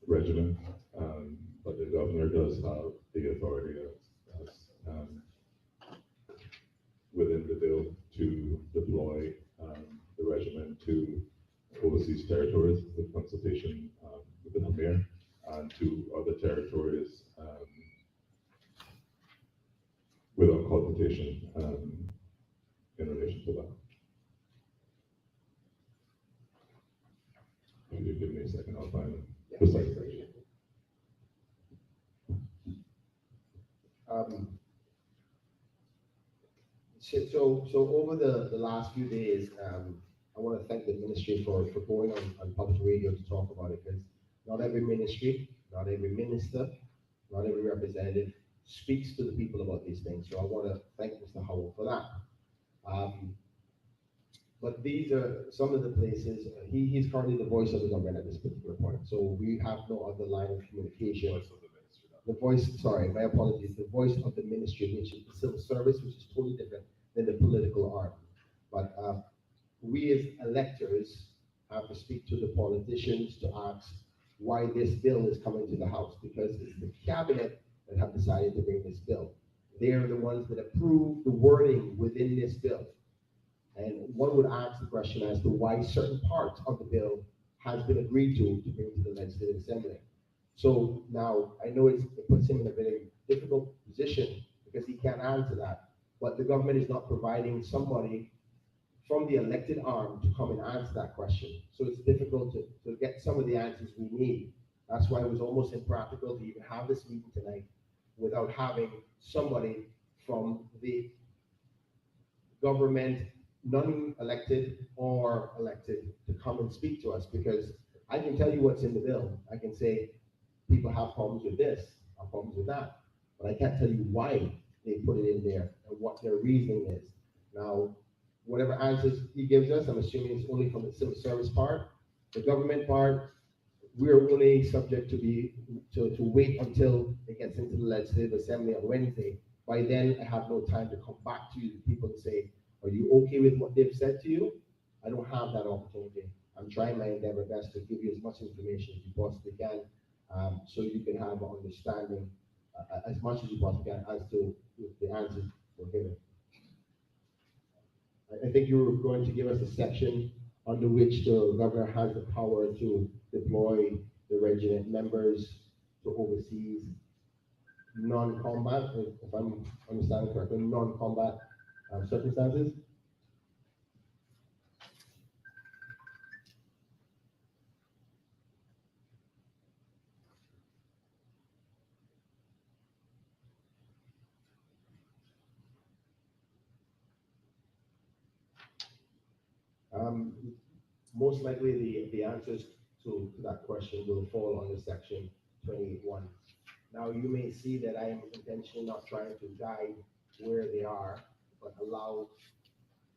regimen, but the governor does have the authority as within the bill to deploy the regiment to overseas territories with consultation with the Premier and to other territories without consultation in relation to that. If you give me a second, I'll find the precise section. So over the last few days, I want to thank the ministry for going on public radio to talk about it, because not every ministry, not every minister, not every representative speaks to the people about these things. So I want to thank Mr. Howell for that. But these are some of the places, he's currently the voice of the government at this particular point. So we have no other line of communication. Voice of the ministry. The voice, sorry, my apologies, the voice of the ministry, which is the civil service, which is totally different than the political arm. But we as electors have to speak to the politicians to ask why this bill is coming to the House, because it's the cabinet that have decided to bring this bill. They're the ones that approve the wording within this bill. And one would ask the question as to why certain parts of the bill has been agreed to bring to the Legislative Assembly. So now I know it puts him in a very difficult position because he can't answer that, but the government is not providing somebody from the elected arm to come and answer that question. So it's difficult to get some of the answers we need. That's why it was almost impractical to even have this meeting tonight without having somebody from the government, non-elected or elected, to come and speak to us, because I can tell you what's in the bill. I can say people have problems with this, have problems with that, but I can't tell you why they put it in there and what their reasoning is. Now, whatever answers he gives us, I'm assuming it's only from the civil service part. The government part, we're only subject to wait until it gets into the Legislative Assembly on Wednesday. By then, I have no time to come back to you, people, and say, are you okay with what they've said to you? I don't have that opportunity. I'm trying my endeavor best to give you as much information as you possibly can, so you can have an understanding as much as you possibly can as to the answers we're given. I think you were going to give us a section under which the governor has the power to deploy the regiment members to overseas non-combat, if I'm understanding correctly, non-combat circumstances. Most likely the answers to that question will fall under section 28.1. Now you may see that I am intentionally not trying to guide where they are, but allow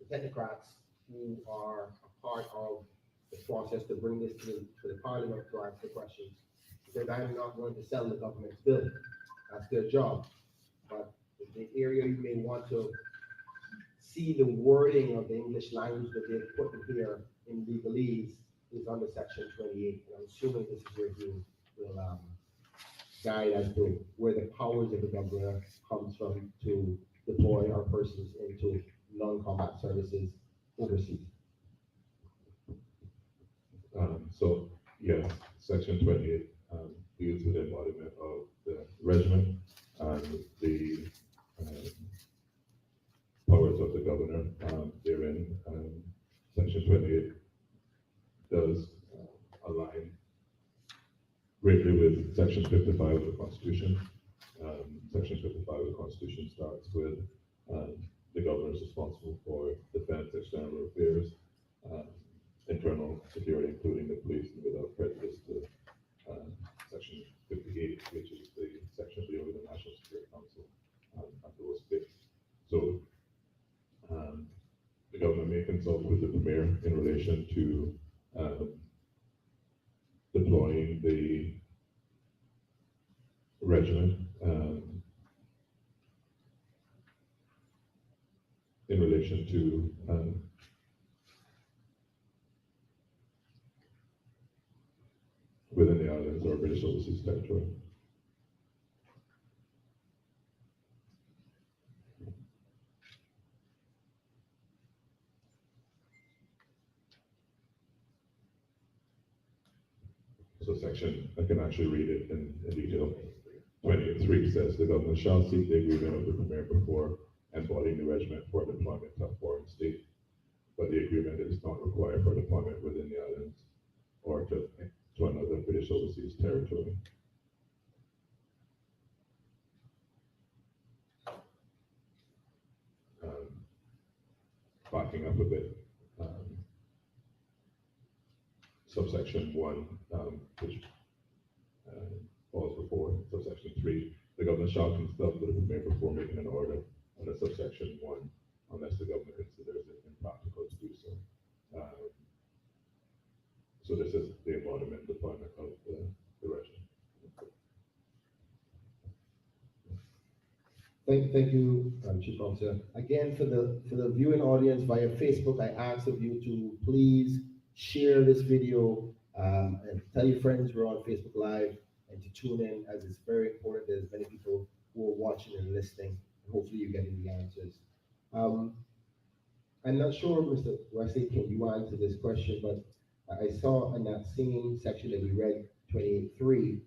the technocrats who are a part of the process to bring this to the parliament to ask the questions. Because I'm not going to sell the government's bill. That's their job. But the area you may want to see the wording of the English language that they've put in here in legalese is under section 28. And I'm assuming this is where you will guide as to where the powers of the governor comes from to deploy our persons into non-combat services overseas. So yes, section 28 deals with the embodiment of the regiment and the powers of the governor therein. Section 28 does align greatly with section 55 of the Constitution. Section 55 of the Constitution starts with the governor is responsible for defense, external affairs, internal security, including the police, and without prejudice to section 58, which is the section dealing with the National Security Council and those bits. So the governor may consult with the Premier in relation to deploying the regiment in relation to within the islands or British Overseas Territory. So section, I can actually read it in detail. 23 says the governor shall seek the agreement of the Premier before embodying the regiment for deployment to a foreign state, but the agreement is not required for deployment within the islands or to another British Overseas Territory. Backing up a bit, subsection 1, which falls before subsection 3, the governor shall consult with the Premier before making an order under subsection 1, unless the governor considers it impractical to do so. So this is the embodiment and deployment of the regiment. Thank you, Chief Officer. Again, for the viewing audience via Facebook, I ask of you to please share this video and tell your friends we're on Facebook Live and to tune in, as it's very important. There's many people who are watching and listening, and hopefully you're getting the answers. I'm not sure, Mr. Wesley, can you answer this question, but I saw in that same section that we read, 28.3,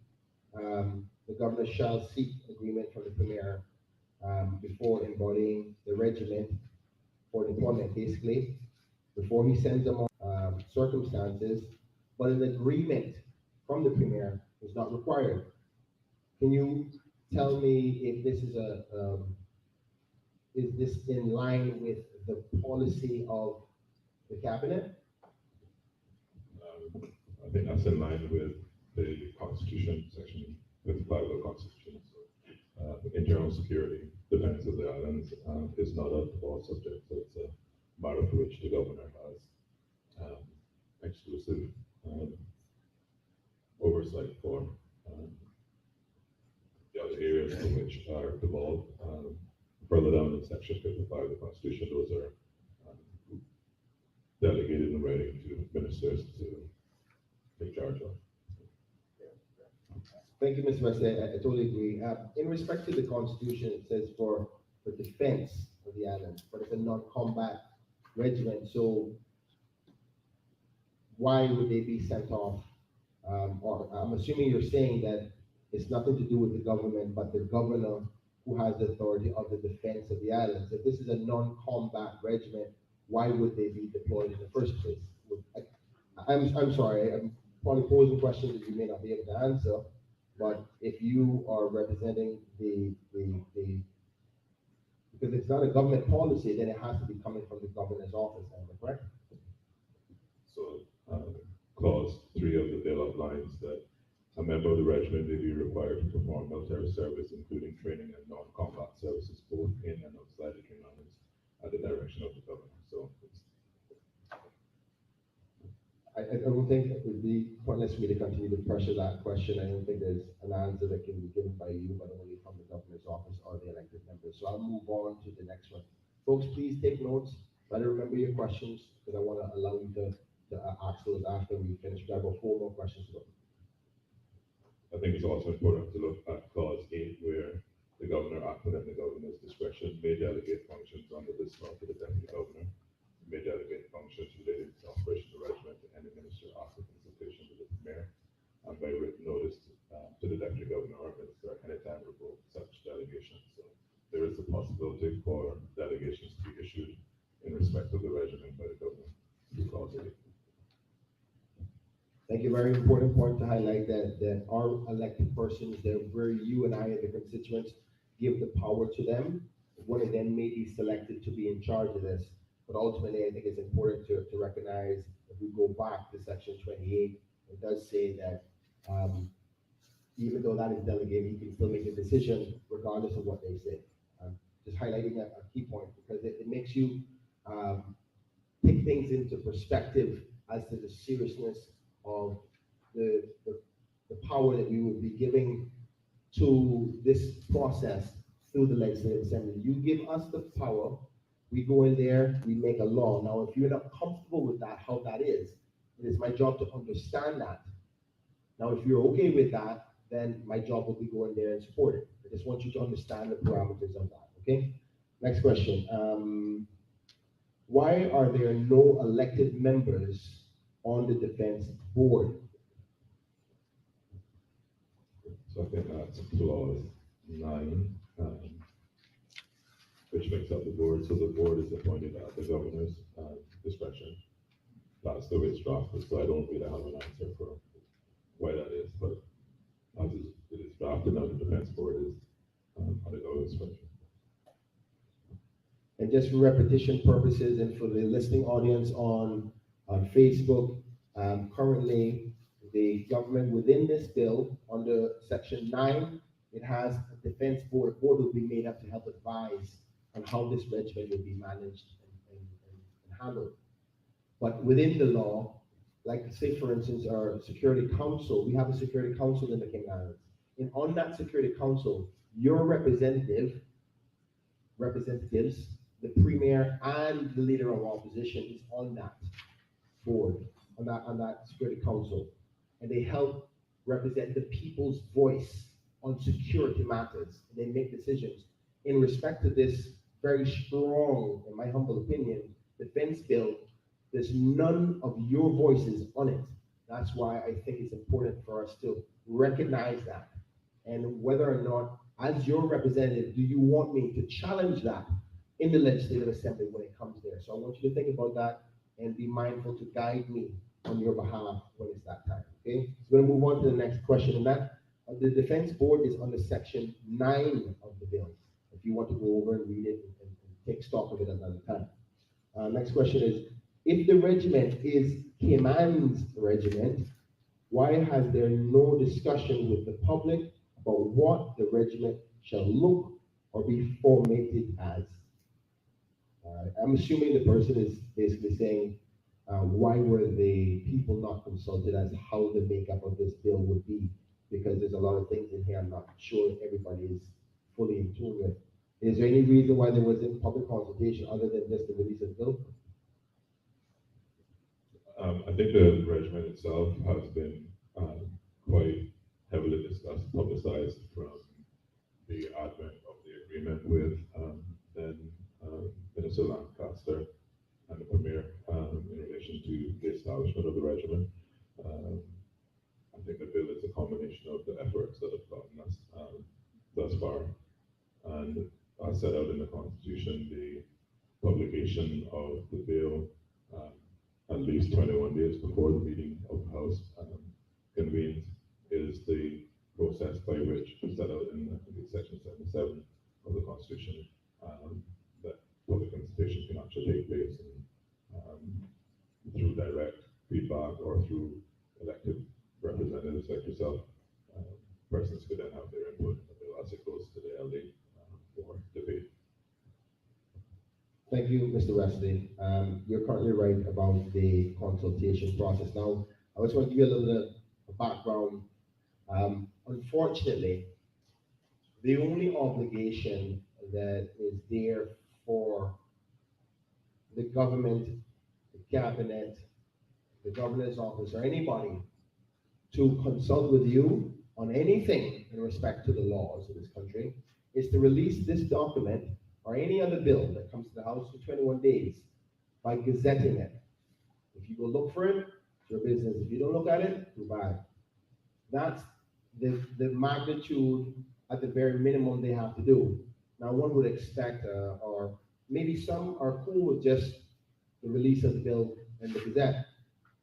the governor shall seek agreement from the Premier before embodying the regiment for deployment, basically, before he sends them on circumstances, but an agreement from the Premier is not required. Can you tell me if this is this in line with the policy of the cabinet? I think that's in line with the Constitution, section 55 of the Constitution. So, internal security, defense of the islands is not a law subject, so it's a matter for which the governor has exclusive oversight for. The other areas in which are devolved further down in section 55 of the Constitution, those are delegated in writing to ministers to take charge of. Thank you, Mr. Wesley. I totally agree. In respect to the Constitution, it says for defense of the island, but it's a non-combat regiment. So why would they be sent off? Or I'm assuming you're saying that it's nothing to do with the government, but the governor who has the authority of the defense of the islands. If this is a non-combat regiment, why would they be deployed in the first place? I'm sorry, I'm probably posing questions that you may not be able to answer, but if you are representing because it's not a government policy, then it has to be coming from the governor's office, am I correct? So, clause 3 of the bill outlines that a member of the regiment may be required to perform military service, including training and non-combat services, both in and outside the King Islands, at the direction of the governor. So, I don't think it would be pointless for me to continue to pressure that question. I don't think there's an answer that can be given by you, but only from the governor's office or the elected members. So I'll move on to the next one. Folks, please take notes. Try to remember your questions, because I want to allow you to ask those after we finish. We have 4 more questions to go. I think it's also important to look at clause 8, where the governor, acting at the governor's discretion, may delegate functions under this law to the deputy governor, may delegate functions related to operation of the regiment to any minister after consultation with the Premier, and by written notice to the deputy governor or minister anytime revoke such delegation. So there is a possibility for delegations to be issued in respect of the regiment by the governor through clause 8. Thank you. Very important point to highlight that our elected persons, where you and I and the constituents give the power to them, one of them may be selected to be in charge of this. But ultimately, I think it's important to recognize, if we go back to section 28, it does say that even though that is delegated, you can still make a decision regardless of what they say. Just highlighting a key point, because it makes you take things into perspective as to the seriousness of the power that we would be giving to this process through the Legislative Assembly. You give us the power, we go in there, we make a law. Now, if you're not comfortable with that, how that is, it is my job to understand that. Now, if you're okay with that, then my job will be going there and support it. I just want you to understand the parameters of that, okay? Next question. Why are there no elected members on the defense board? So I think that's clause 9, which makes up the board. So the board is appointed at the governor's discretion. That's the way it's drafted. So I don't really have an answer for why that is, but as it is drafted now, the defense board is at the governor's discretion. And just for repetition purposes and for the listening audience on Facebook, currently the government within this bill, under section 9, it has a defense board. Board will be made up to help advise on how this regiment will be managed and handled. But within the law, like say for instance, our security council, we have a security council in the Cayman Islands. And on that security council, your representatives, the premier and the leader of opposition is on that board, on that security council. And they help represent the people's voice on security matters. And they make decisions. In respect to this very strong, in my humble opinion, defense bill, there's none of your voices on it. That's why I think it's important for us to recognize that. And whether or not, as your representative, do you want me to challenge that in the Legislative Assembly when it comes there? So I want you to think about that and be mindful to guide me on your behalf when it's that time, okay? So we're gonna move on to the next question, and that, the Defense Board is under section 9 of the bill. If you want to go over and read it and take stock of it another time. Next question is, if the regiment is Cayman's regiment, why has there no discussion with the public about what the regiment shall look or be formatted as? I'm assuming the person is basically saying, why were the people not consulted as how the makeup of this bill would be? Because there's a lot of things in here I'm not sure everybody is fully in tune with. Is there any reason why there wasn't public consultation other than just the release of the bill? I think the regiment itself has been quite heavily discussed, publicized from the advent of the agreement with then Minister Lancaster and the Premier in relation to the establishment of the regiment. I think the bill is a combination of the efforts that have gotten us thus far. And as set out in the Constitution, the publication of the bill at least 21 days before the meeting of the House convenes is the process by which, set out in section 77 of the Constitution, that public consultation can actually take place through direct feedback or through elected representatives like yourself. Persons could then have their input in the bill as it goes to the LD for debate. Thank you, Mr. Wesley. You're currently right about the consultation process. Now, I just want to give you a little bit of background. Unfortunately, the only obligation that is there for the government, the cabinet, the governor's office, or anybody to consult with you on anything in respect to the laws of this country is to release this document or any other bill that comes to the House for 21 days by gazetting it. If you go look for it, it's your business. If you don't look at it, too bad. That's the magnitude at the very minimum they have to do. Now, one would expect, or maybe some are cool with just the release of the bill in the Gazette,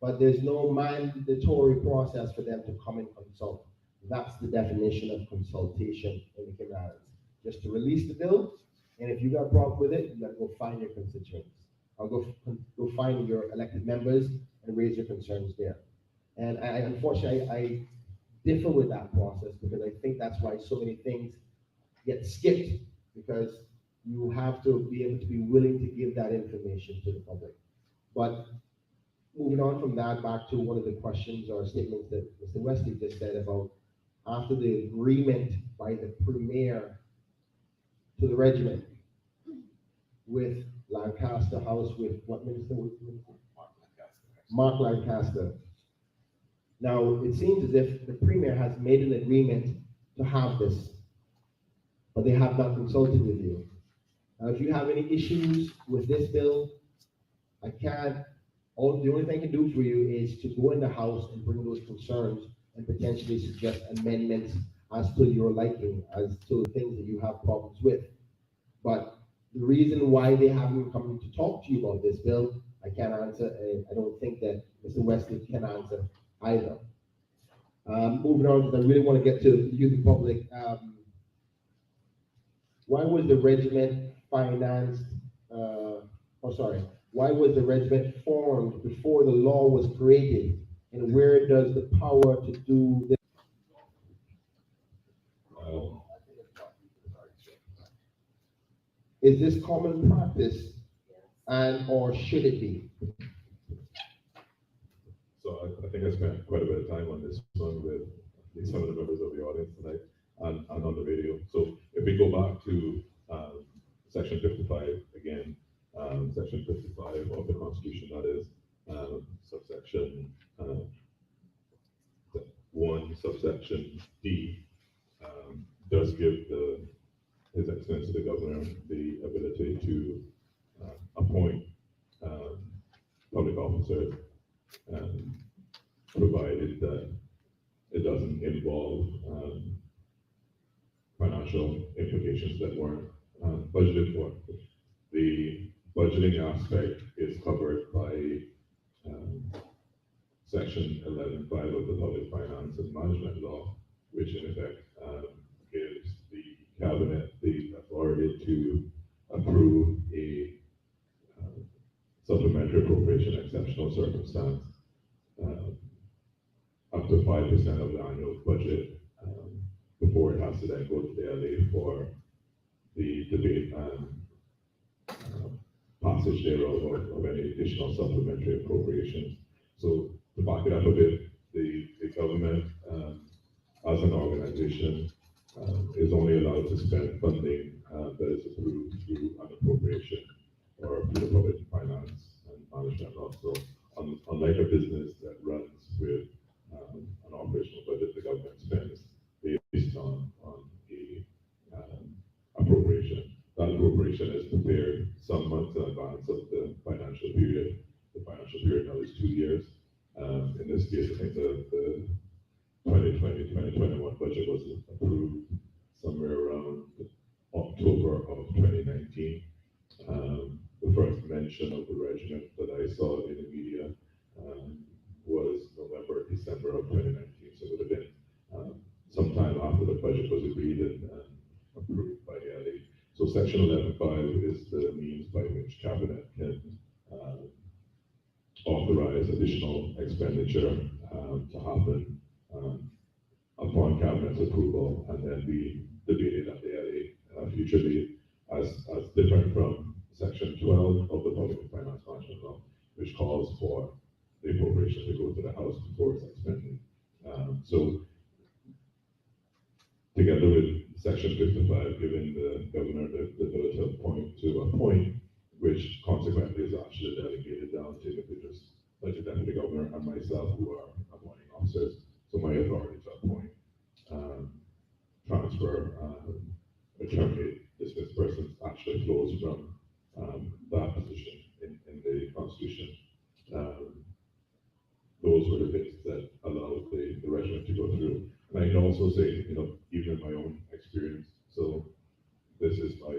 but there's no mandatory process for them to come and consult. That's the definition of consultation in the Cayman Islands. Just to release the bill, and if you got a problem with it, you gotta go find your constituents, or go find your elected members and raise your concerns there. And unfortunately, I differ with that process because I think that's why so many things get skipped, because you have to be able to be willing to give that information to the public. But moving on from that, back to one of the questions or statements that Mr. Wesley just said about after the agreement by the Premier to the regiment with Lancaster House, with what minister? Mark Lancaster. Now, it seems as if the Premier has made an agreement to have this, but they have not consulted with you. Now, if you have any issues with this bill, I can't, the only thing I can do for you is to go in the House and bring those concerns and potentially suggest amendments as to your liking, as to things that you have problems with. But the reason why they haven't come to talk to you about this bill, I can't answer, and I don't think that Mr. Wesley can answer either. Moving on, because I really want to get to the youth and public. Why was the regiment financed, why was the regiment formed before the law was created? And where does the power to do this? Is this common practice, and or should it be? So I think I spent quite a bit of time on this one with at least some of the members of the audience tonight and on the radio. So if we go back to section 55 again, section 55 of the Constitution, that is subsection 1, subsection D, does give His Excellency the Governor the ability to appoint public officers, provided that it doesn't involve financial implications that weren't budgeted for. The budgeting aspect is covered by section 11.5 of the Public Finance and Management Law, which in effect gives the Cabinet the authority to approve a supplementary appropriation exceptional circumstance up to 5% of the annual budget before it has to then go to the LA for the debate and passage thereof of any additional supplementary appropriations. So to back it up a bit, the government as an organization is only allowed to spend funding that is approved through an appropriation or through the Public Finance and Management Law. So unlike a business that runs with an operational budget, the government spends based on the appropriation. That appropriation is prepared some months in advance of the financial period. The financial period now is 2 years. In this case, I think the 2020-2021 budget was approved somewhere around October of 2019. The first mention of the regiment that I saw in the media was November, December of 2019. So it would have been sometime after the budget was agreed and approved by the LA. So section 11.5 is the means by which Cabinet can authorize additional expenditure to happen upon Cabinet's approval and then be debated at the LA future date, as different from section 12 of the Public Finance Management Law, which calls for the appropriation to go to the House before it's expended. So together with section 55, giving the governor the ability to appoint, which consequently is actually delegated down to individuals like the deputy governor and myself, who are appointing officers. So my authority to appoint, transfer, terminate, dismiss persons actually flows from that position in the Constitution. Those were the bits that allowed the regiment to go through. And I can also say, even in my own experience, so this is my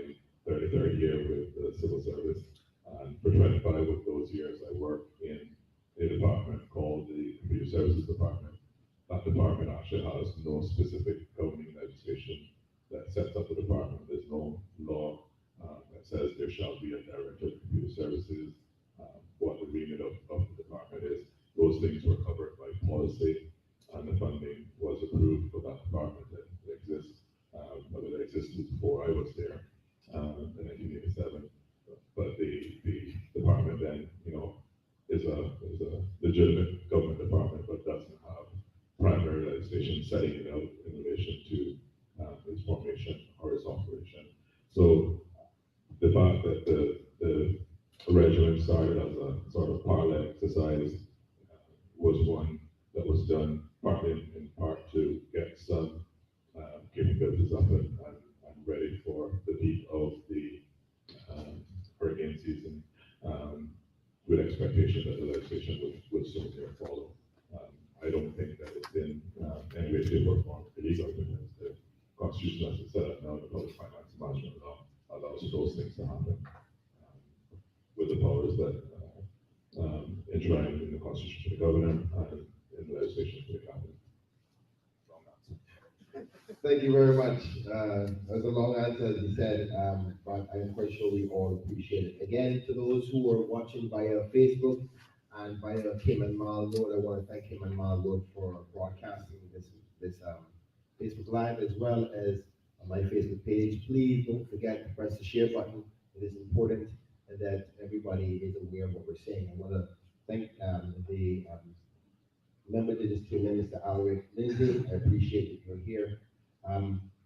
33rd year with the civil service. And for 25 of those years, I worked in a department called the Computer Services Department. That department actually has no specific governing legislation that sets up the department. There's no law that says there shall be a director of computer services, what the remit of the department is. Those things were covered by policy, and the funding was approved for that department that exists, whether it existed before I was there in 1987. But the department then, is a legitimate government department, but doesn't have primary legislation setting it out in relation to its formation or its operation. So the fact that the regiment started as a sort of parallel exercise was one that was done partly in part to get some capabilities up and ready for the peak of the hurricane season, with expectation that the legislation would soon here follow. I don't think that it's in any way, shape, or form illegal, because the Constitution as it's set up now, the public finance management law allows those things to happen with the powers that enshrined in the Constitution for the governor and in the legislation for the cabinet. Thank you very much. That was a long answer, as you said, but I'm quite sure we all appreciate it. Again, to those who are watching via Facebook and via Cayman Mall Road, I want to thank Cayman Mall Road for broadcasting this Facebook Live, as well as on my Facebook page. Please don't forget to press the share button. It is important that everybody is aware of what we're saying. I want to thank the member that just came in, Mr. Alaric Lindsay. I appreciate that you're here.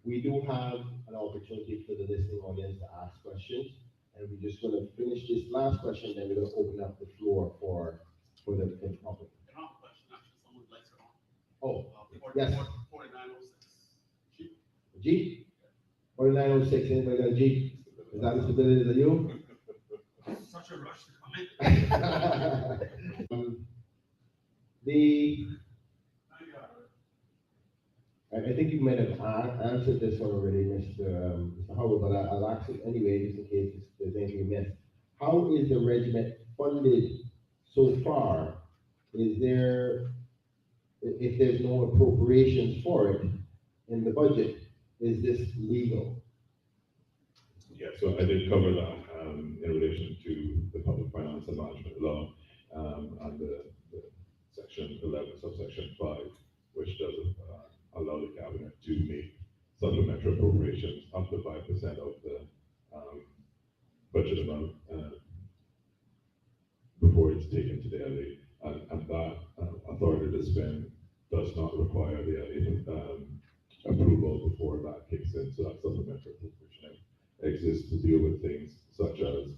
We do have an opportunity for the listening audience to ask questions, and we're just going to finish this last question, then we're going to open up the floor for the public. I have a question, actually, someone would like to know. Oh, 40, yes. 4906. G? G? 4906, anybody got a G? Is that Mr. Billy, is that you? Such a rush to come in. I think you might have answered this one already, Mr. Howard, but I'll ask it anyway, just in case there's anything missed. How is the regiment funded so far? Is there, if there's no appropriations for it in the budget, is this legal? Yeah, so I did cover that in relation to the public finance and management law and the section 11, subsection 5, which does allow the cabinet to make supplementary appropriations up to 5% of the budget amount before it's taken to the LA, and that authority to spend does not require the LA approval before that kicks in. So that supplementary appropriation exists to deal with things such as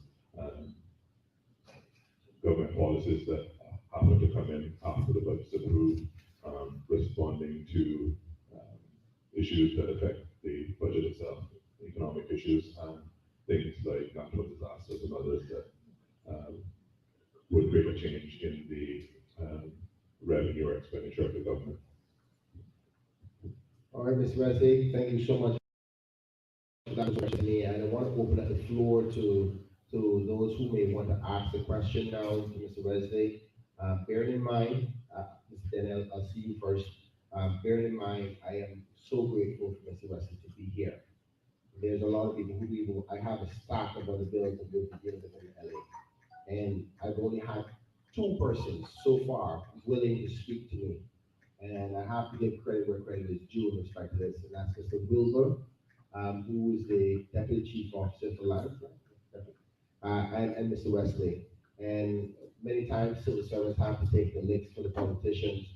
government policies that happen to come in after the budget's approved, responding to issues that affect the budget itself, economic issues, and things like natural disasters and others that would create a change in the revenue or expenditure of the government. All right, Mr. Wesley, thank you so much for that question. And I want to open up the floor to those who may want to ask a question now to Mr. Wesley. Bearing in mind, Mr. Daniel, I'll see you first. Bearing in mind, I am so grateful for Mr. Wesley to be here. There's a lot of people who I have a stack of other bills that we'll be dealing with in LA. And I've only had 2 persons so far willing to speak to me. And I have to give credit where credit is due in respect to this, and that's Mr. Wilbur, who is the Deputy Chief Officer for Lands, and Mr. Wesley. And many times civil servants have to take the licks for the politicians,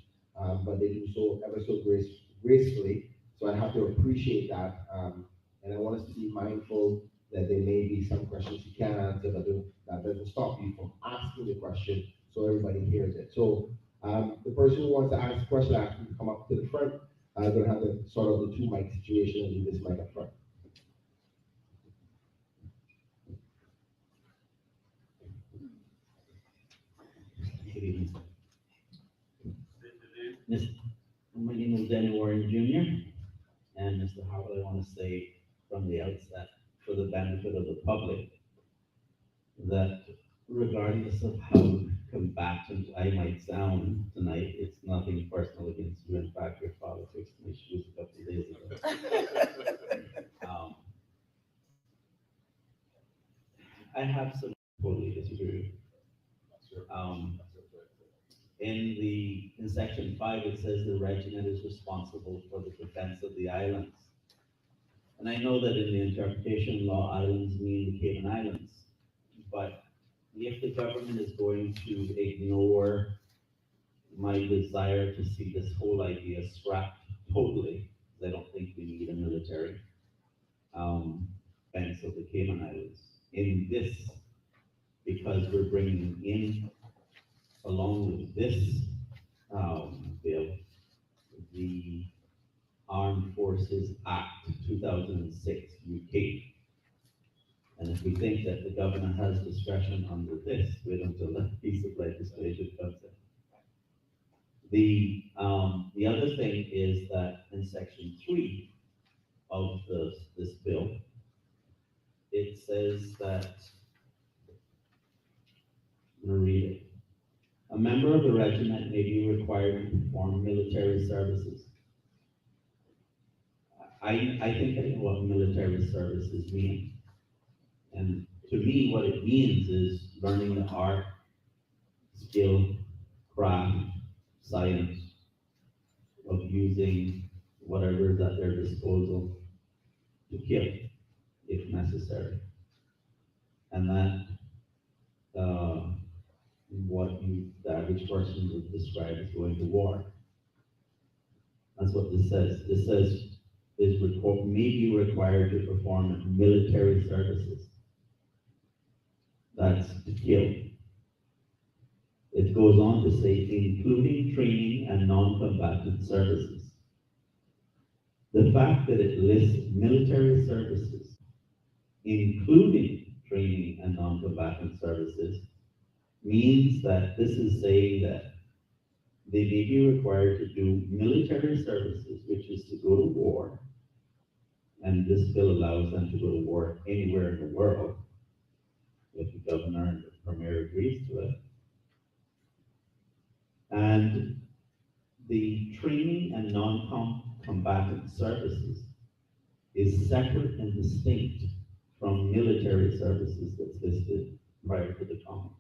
but they do so ever so gracefully. So I have to appreciate that, and I want us to be mindful that there may be some questions you can't answer, but that doesn't stop you from asking the question so everybody hears it. So the person who wants to ask a question actually come up to the front. I'm going to have to sort out the 2 mic situation and leave this mic up front. My name is Daniel Warren Jr. And Mr. Howard, I want to say from the outset, for the benefit of the public, that regardless of how combatant I might sound tonight, it's nothing personal against you. In fact, your father fixed my shoes a couple of days ago. I have some totally disagree. In section 5, it says the regiment is responsible for the defense of the islands. And I know that in the interpretation law, islands mean the Cayman Islands. But if the government is going to ignore my desire to see this whole idea scrapped totally, because I don't think we need a military defense of the Cayman Islands in this, because we're bringing in, along with this, the Armed Forces Act 2006 UK. And if we think that the governor has discretion under this, wait until that piece of legislation comes in. The other thing is that in section 3 of this bill, it says that, I'm going to read it. A member of the regiment may be required to perform military services. I think I know what military services mean. And to me, what it means is learning the art, skill, craft, science of using whatever is at their disposal to kill, if necessary. And that, what the average person would describe as going to war. That's what this says. This says may be required to perform military services. That's to kill. It goes on to say, including training and non-combatant services. The fact that it lists military services, including training and non-combatant services, means that this is saying that they may be required to do military services, which is to go to war, and this bill allows them to go to war anywhere in the world, if the governor and the premier agrees to it. And the training and non-combatant services is separate and distinct from military services that's listed prior to the comment.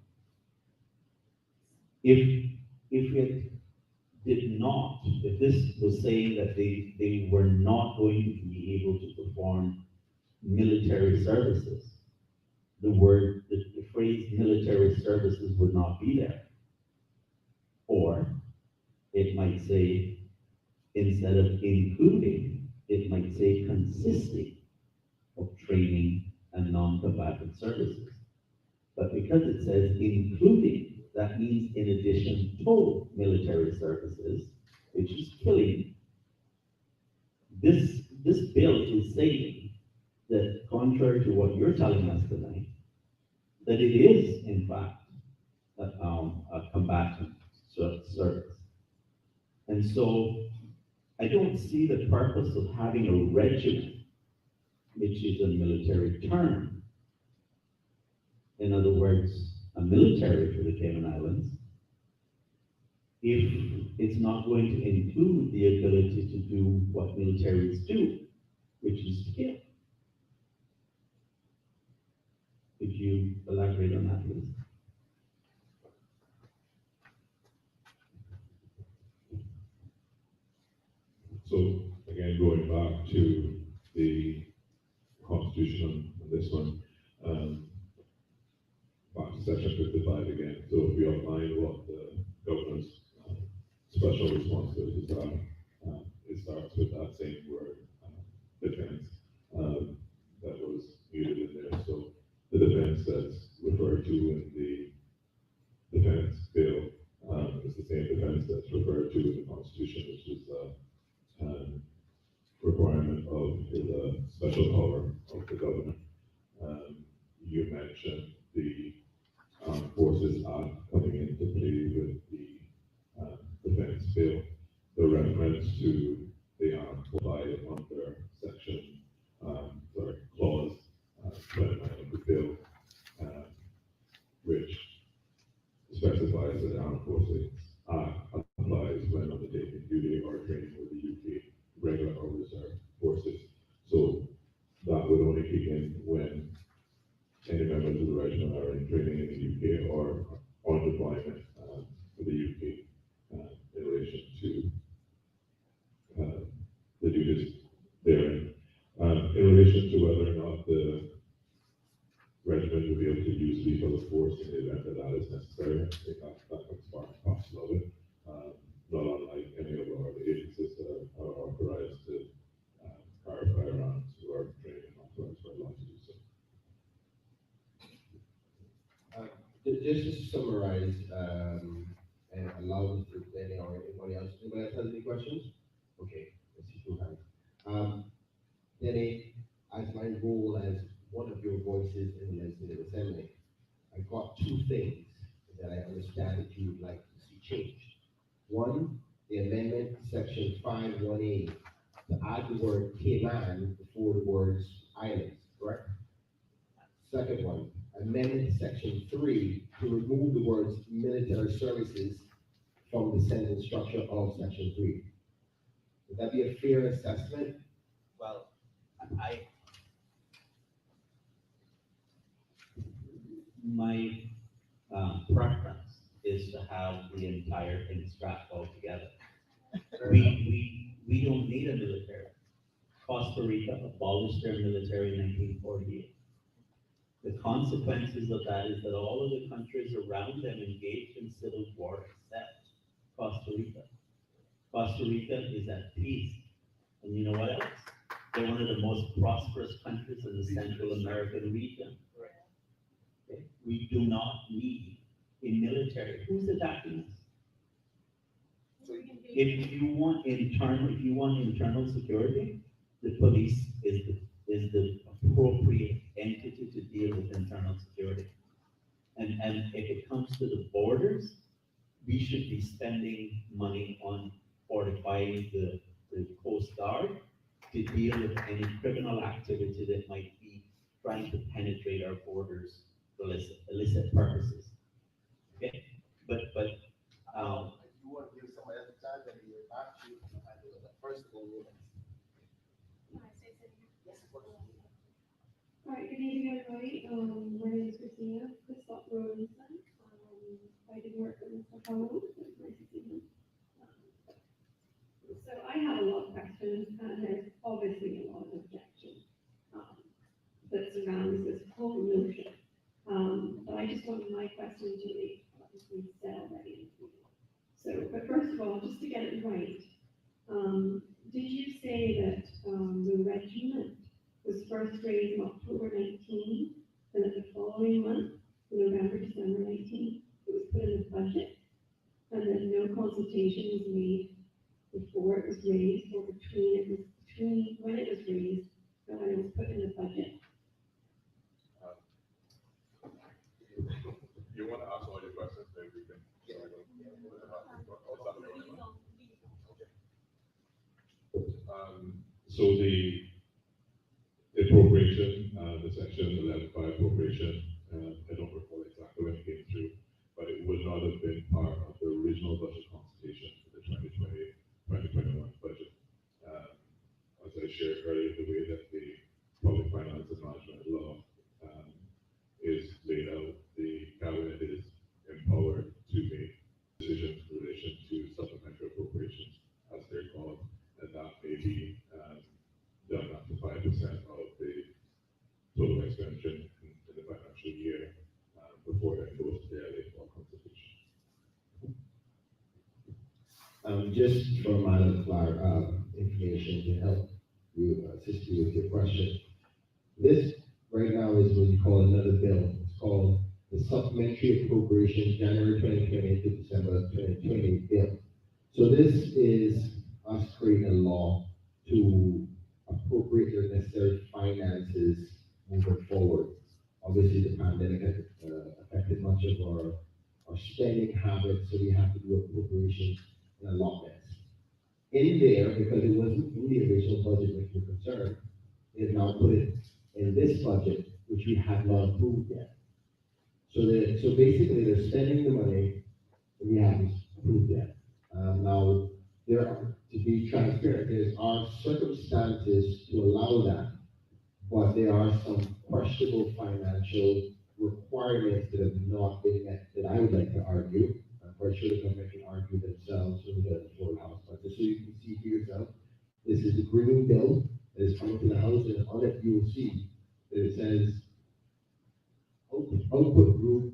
If it did not, if this was saying that they were not going to be able to perform military services, the phrase military services would not be there. Or it might say, instead of including, it might say consisting of training and non-combatant services. But because it says including, that means in addition to military services, which is killing. This bill is saying that, contrary to what you're telling us tonight, that it is, in fact, a combatant service. And so I don't see the purpose of having a regiment, which is a military term. In other words, a military for the Cayman Islands, if it's not going to include the ability to do what militaries do, which is to kill. Could you elaborate on that, please? So again, going back to the Constitution on this one, back to section 55 again. So if we outline what the governor's special responsibilities are, it starts with that same word, defense, that was muted in there. So the defense that's referred to in the defense bill is the same defense that's referred to in the Constitution, which is requirement of the special power of the governor. You mentioned the Armed Forces Act coming into play with the defense bill. The reference to the armed forces under section, clause 29 of the bill, which specifies that the Armed Forces Act applies when undertaking duty or training with the UK regular or reserve forces. So that would only kick in when any members of the regiment are in training in the UK or on deployment for the UK in relation to the duties therein. In relation to whether or not the regiment will be able to use lethal force in the event that that is necessary, I think that comes part and parcel of it. Not unlike any of our agencies that are authorized to carry firearms who are trained and authorized by law to do so. Just to summarize, and allow us to anybody else has any questions? Okay, let's see who has. Denny, as my role as one of your voices in the Legislative Assembly, I got two things that I understand that you would like to see changed. One, the amendment to section 5(1)(a) to add the word Cayman before the words islands, correct? Second one, amendment to section 3 to remove the words military services from the sentence structure of section 3. Would that be a fair assessment? Well, my preference is to have the entire thing scrapped altogether. We don't need a military. Costa Rica abolished their military in 1948. The consequences of that is that all of the countries around them engaged in civil war except Costa Rica. Costa Rica is at peace. And you know what else? They're one of the most prosperous countries in the Central American region. Okay? We do not need a military. Who's attacking us? If you want internal security, the police is the appropriate entity to deal with internal security. And if it comes to the borders, we should be spending money on fortifying the Coast Guard to deal with any criminal activity that might be trying to penetrate our borders for illicit purposes. Okay, but You want to give somebody else a chance, and you're back to handle the first of all. Yes, of course. All right, good evening, everybody. My name is Christina Robinson. I did work with Mr. Howell. It's nice to see him. So I have a lot of questions, and there's obviously a lot of objections that surrounds this whole notion. But I just wanted my question to be obviously said already. So, but first of all, just to get it right, did you say that the regiment was first raised in October 19, and that the following month, November, December 19, it was put in the budget, and that no consultation was made before it was raised, or between when it was raised and when it was put in the budget? You want to ask all your questions, then we can. So the appropriation, the section 11.5 appropriation, I don't recall exactly when it came through, but it would not have been part of the original budget consultation for the 2020-2021 budget. As I shared earlier, the way that the public finance and management law is laid out, the cabinet is empowered to make decisions in relation to supplementary appropriations, as they're called, and that may be done up to 5% of the total expenditure in the financial year before it goes to their late fall consultation. Just for my information to help you assist you with your question, this right now is what you call another bill. It's called the Supplementary Appropriation January 2020 to December 2020 bill. So this is us creating a law to appropriate the necessary finances moving forward. Obviously, the pandemic has affected much of our spending habits, so we have to do appropriations in a lot less. In there, because it wasn't in the original budget which we're concerned, they've now put it in this budget, which we have not approved yet. So basically, they're spending the money that we haven't approved yet. Now, to be transparent, there are circumstances to allow that, but there are some questionable financial requirements that have not been met that I would like to argue. I'm quite sure the government can argue themselves when we get to the full house, but just so you can see for yourself, this is the green bill that is coming to the house, and on it you will see that it says output group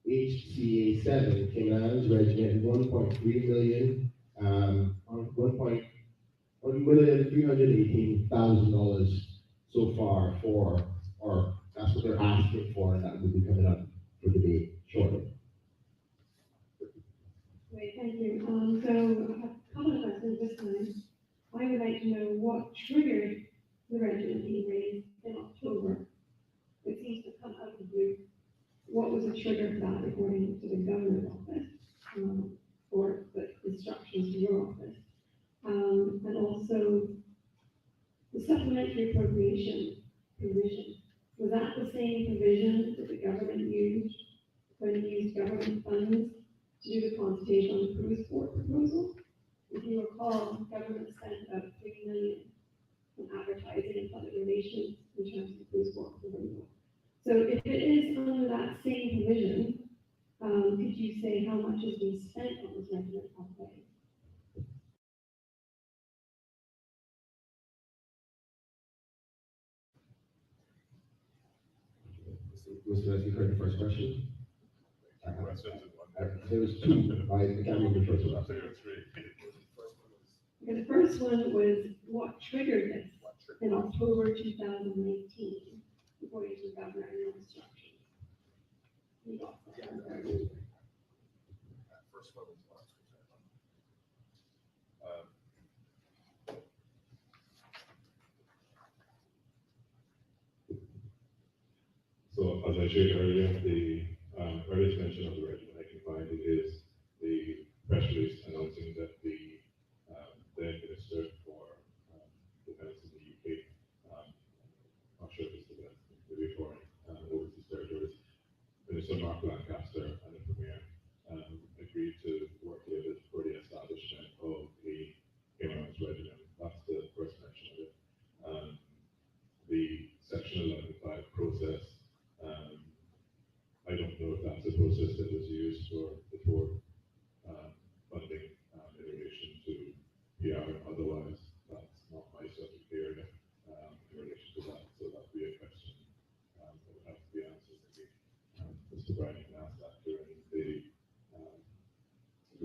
HCA 7 Cayman's Regiment 1.3 million, $1,318,000 so far or that's what they're asking for, and that will be coming up for debate shortly. Great, thank you. So I have a couple of questions this time. I would like to know what triggered the regiment being raised in October. It seems to come out of the blue. What was the trigger for that according to the governor's office, or the instructions to your office? And also the supplementary appropriation provision. Was that the same provision that the government used when it used government funds to do the consultation on the cruise port proposal? If you recall, government spent about $3 million on advertising and public relations in terms of the cruise port proposal. So if it is under that same provision, could you say how much has been spent on this regiment pathway? Mr. Leslie, you heard the first question? Questions in one. There was two. I can't remember the first one. Two or three. Okay, the first one was what triggered this in October 2019, according to the governor and your instructions. You got that. First one was last So as I shared earlier, the earliest mention of the regiment I can find is the press release announcing that the then Minister for Defence in the UK, not sure if it's the best, maybe foreign overseas territories, Minister Mark Lancaster and the Premier agreed to work together for the establishment of a Cayman regiment. That's the first mention of it. The Section 11.5 process, I don't know if that's the process that was used for funding in relation to PR and otherwise. That's not my subject area in relation to that, so that would be a question that would have to be answered. Maybe Mr. Bryan can ask that during the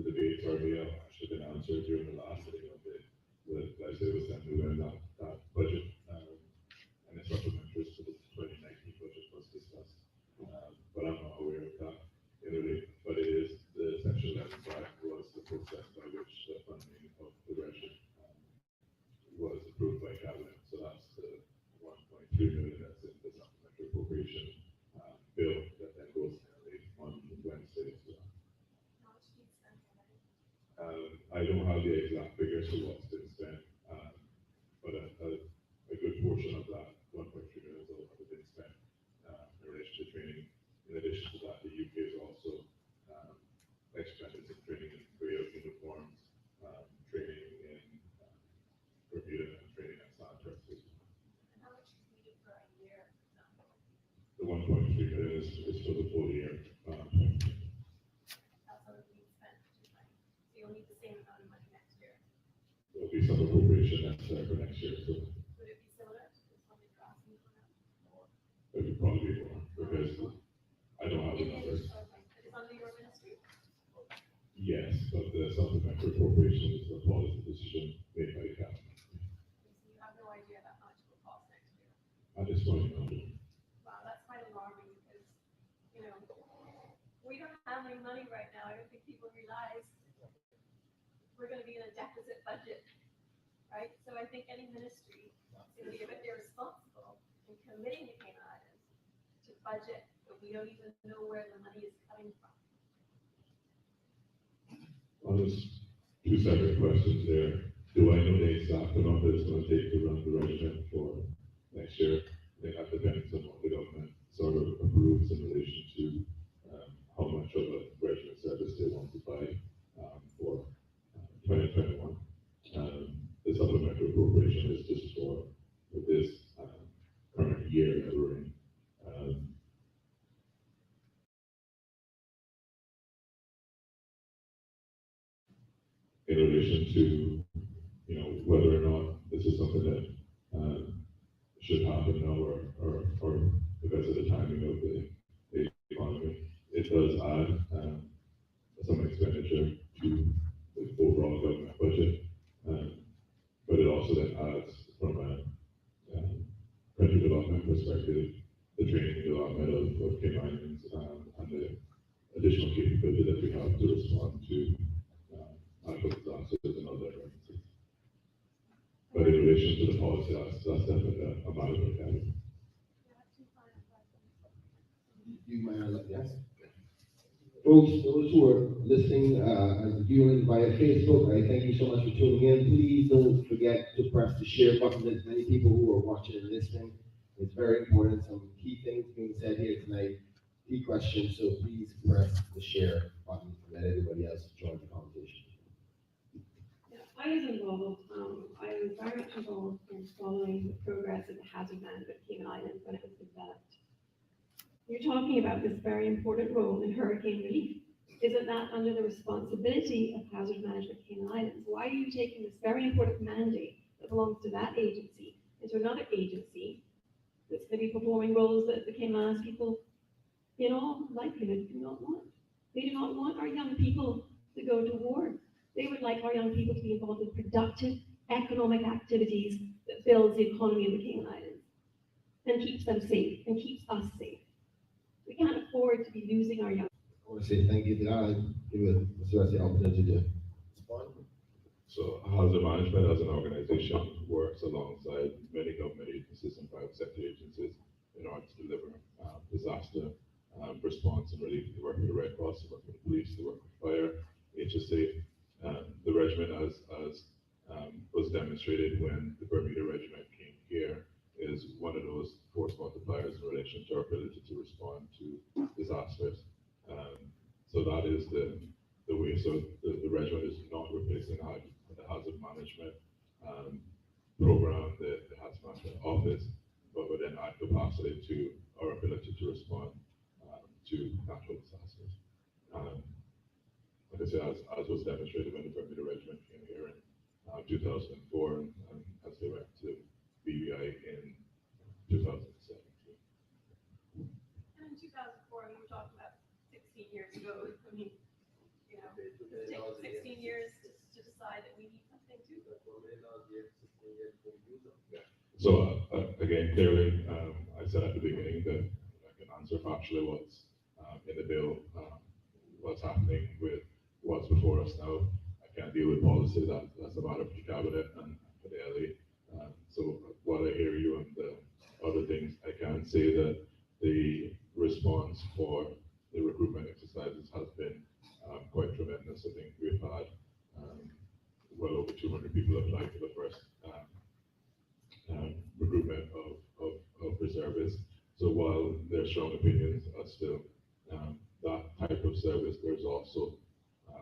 debate, or may have actually been answered during the last sitting of the Legislative Assembly when that budget and its supplementary to the 2019 budget was discussed. But I'm not aware of that in relation. But it is the Section 11.5 was the process by which the funding of the regiment was approved by Cabinet. So that's the 1.3 million that's in the supplementary appropriation bill that then goes on Wednesday. So, I don't have the exact figures for what's been spent, but a good portion of that 1.3 million has already been spent in relation to training. In addition to that, the UK is also expanded in training in Korea uniforms, training in Bermuda, and training at Santos. And how much is needed for a year, for example? The 1.3 million is for the full year. That's already being spent, right? So you'll need the same amount of money next year. There will be some appropriation necessary for next year, so Would it be similar to this one that you're asking for now? it would probably be more because I don't have the numbers. It's under your ministry? Yes, but the supplementary appropriation is a policy decision made by the Cabinet. So you have no idea that much will cost next year. At this point, no. Wow, that's quite alarming because, you know, we don't have any money right now. I don't think people realize we're going to be in a deficit budget, right? So I think any ministry is going to be a bit irresponsible in committing to Cayman Islands to budget, but we don't even know where the money is coming from. Well, there's two separate questions there. Do I know the exact amount that it's going to take to run the regiment for next year? I think that depends on what the government sort of approves in relation to how much of a regiment service they want to buy for 2021. The supplementary appropriation is just for this current year that we're in. In relation to, whether or not this is something that should happen now or because of the timing of the economy, it does add some expenditure to the overall government budget, but it also then adds from a country development perspective, the training and development of Caymanians and the additional capability that we have to respond to natural disasters and other emergencies. But in relation to the policy, that's definitely a management category. I have two final questions. Do you mind? Yes. Folks, those who are listening and viewing via Facebook, I thank you so much for tuning in. Please don't forget to press the share button. There's many people who are watching and listening. It's very important. Some key things being said here tonight, key questions. So please press the share button and let everybody else join the conversation. Yeah, I was involved, I was very much involved in following the progress of the hazard management of Cayman Islands when it was developed. You're talking about this very important role in hurricane relief. Isn't that under the responsibility of hazard management of Cayman Islands? Why are you taking this very important mandate that belongs to that agency into another agency that's going to be performing roles that the Cayman Islands people, in all likelihood, do not want? They do not want our young people to go to war. They would like our young people to be involved in productive economic activities that builds the economy of the Cayman Islands and keeps them safe and keeps us safe. We can't afford to be losing our young. I want to say thank you to God and give Mr. Rossi the opportunity to respond. So hazard management as an organization works alongside many government agencies and private sector agencies in order to deliver disaster response and relief. They work with the Red Cross, they work with the police, they work with fire, HSA. The regiment, as was demonstrated when the Bermuda Regiment came here, is one of those force multipliers in relation to our ability to respond to disasters. So that is the way. So the regiment is not replacing the hazard management program, the hazard management office, but would then add capacity to our ability to respond to natural disasters. Like I said, as was demonstrated when the Bermuda Regiment came here in 2004, and as they went to BVI in 2017. And in 2004, we were talking about 16 years ago. I mean, you know, it takes 16 years to decide that we need something too. So again, clearly, I said at the beginning that I can answer factually what's in the bill, what's happening with what's before us now. I can't deal with policy. That's a matter for the cabinet and for the LA. So while I hear you and the other things, I can say that the response for the recruitment exercises has been quite tremendous. I think we've had well over 200 people apply for the first recruitment of reservists. So while there's strong opinions as to that type of service, there's also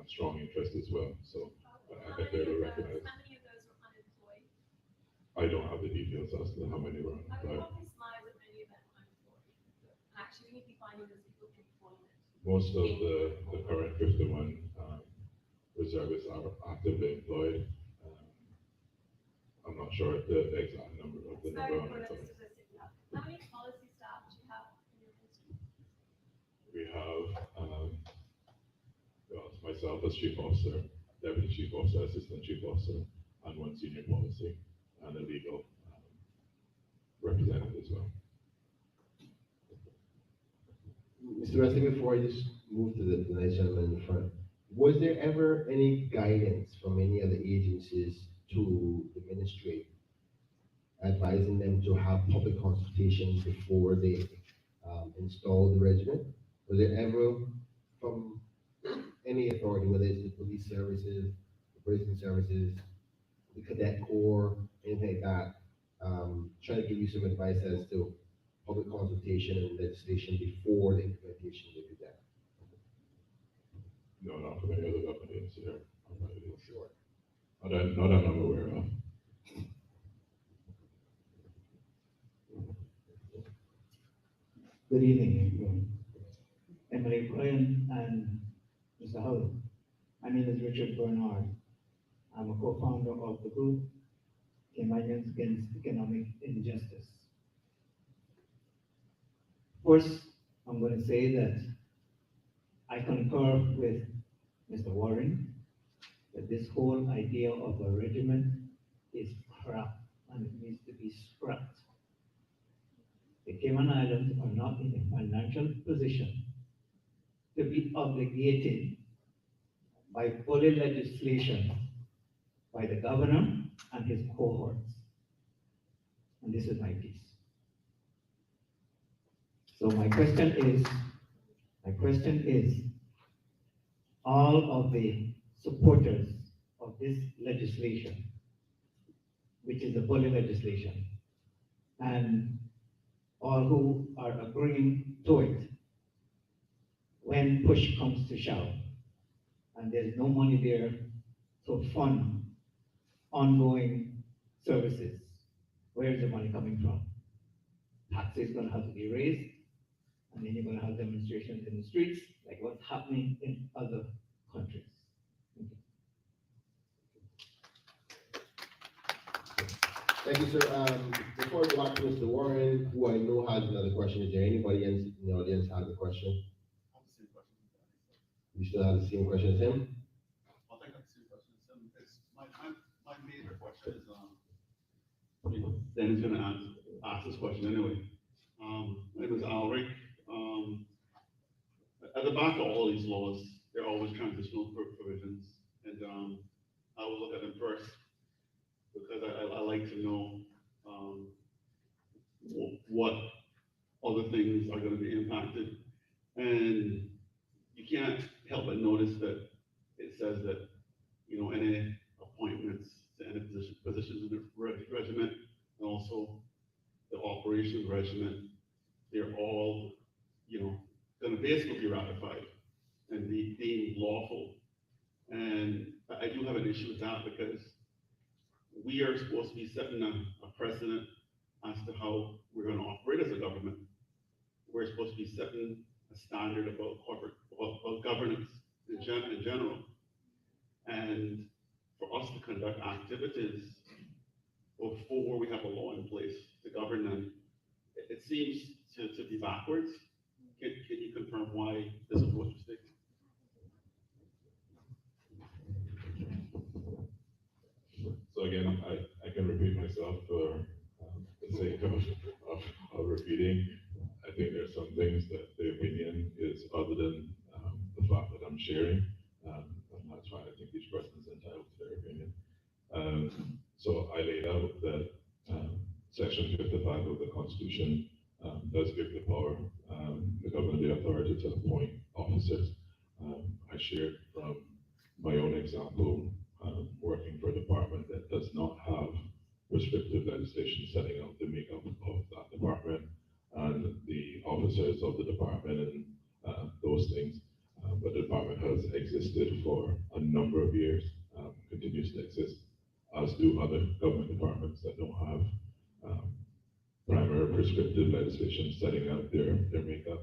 strong interest as well. So I think they will recognize. How many of those were unemployed? I don't have the details as to how many were I would unemployed. probably smile that many of them were unemployed. Actually, we need to be finding those people for employment. Most of the current 51 reservists are actively employed. I'm not sure the exact number of the It's number very on important it. statistic. How many policy staff do you have in your ministry? We have well, myself as chief officer, deputy chief officer, assistant chief officer, and one senior policy and a legal representative as well. Mr. Rossi, before I just move to the nice gentleman in the front, was there ever any guidance from any other agencies to the ministry advising them to have public consultation before they install the regiment? Was there ever from any authority, whether it's the police services, the prison services, the cadet corps, anything like that, trying to give you some advice as to public consultation and legislation before the implementation of the cadet? No, not from any other government agency here. Sure. Not that I'm aware of. Good evening, everyone. Emily, Bryan, and Mr. Howell. My name is Richard Bernard. I'm a co-founder of the group Caymanians Against Economic Injustice. First, I'm going to say that I concur with Mr. Warren that this whole idea of a regiment is crap and it needs to be scrapped. The Cayman Islands are not in a financial position to be obligated by fully legislation by the governor and his cohorts. And this is my piece. So my question is, all of the supporters of this legislation, which is the bully legislation, and all who are agreeing to it, when push comes to shove, and there's no money there to fund ongoing services, where is the money coming from? Taxes gonna have to be raised, and then you're gonna have demonstrations in the streets, like what's happening in other countries. Thank you, sir. Before we go back to Mr. Warren, who I know has another question, is there anybody else in the audience has a question? I have the same question. You still have the same question as him? I think I have the same question as him. It's my major question is, you know, Danny's gonna ask this question anyway. My name is Alric. At the back of all these laws, there are always transitional provisions, and I will look at them first because I like to know what other things are going to be impacted, and you can't help but notice that it says that, you know, any appointments to any positions in the regiment and also the operations regiment, they're all, you know, going to basically be ratified and be deemed lawful. And I do have an issue with that because we are supposed to be setting a precedent as to how we're going to operate as a government. We're supposed to be setting a standard about about governance in general. And for us to conduct activities before we have a law in place to govern them, it seems to be backwards. Can you confirm why this is what you're saying? So again, I can repeat myself for the sake of repeating. I think there are some things that the opinion is other than the fact that I'm sharing. And that's why I think each person is entitled to their opinion. So I laid out that Section 55 of the Constitution does give the power, the government the authority to appoint officers. I shared from my own example, working for a department that does not have prescriptive legislation setting out the makeup of that department and the officers of the department and those things. But the department has existed for a number of years, continues to exist, as do other government departments that don't have primary prescriptive legislation setting out their makeup.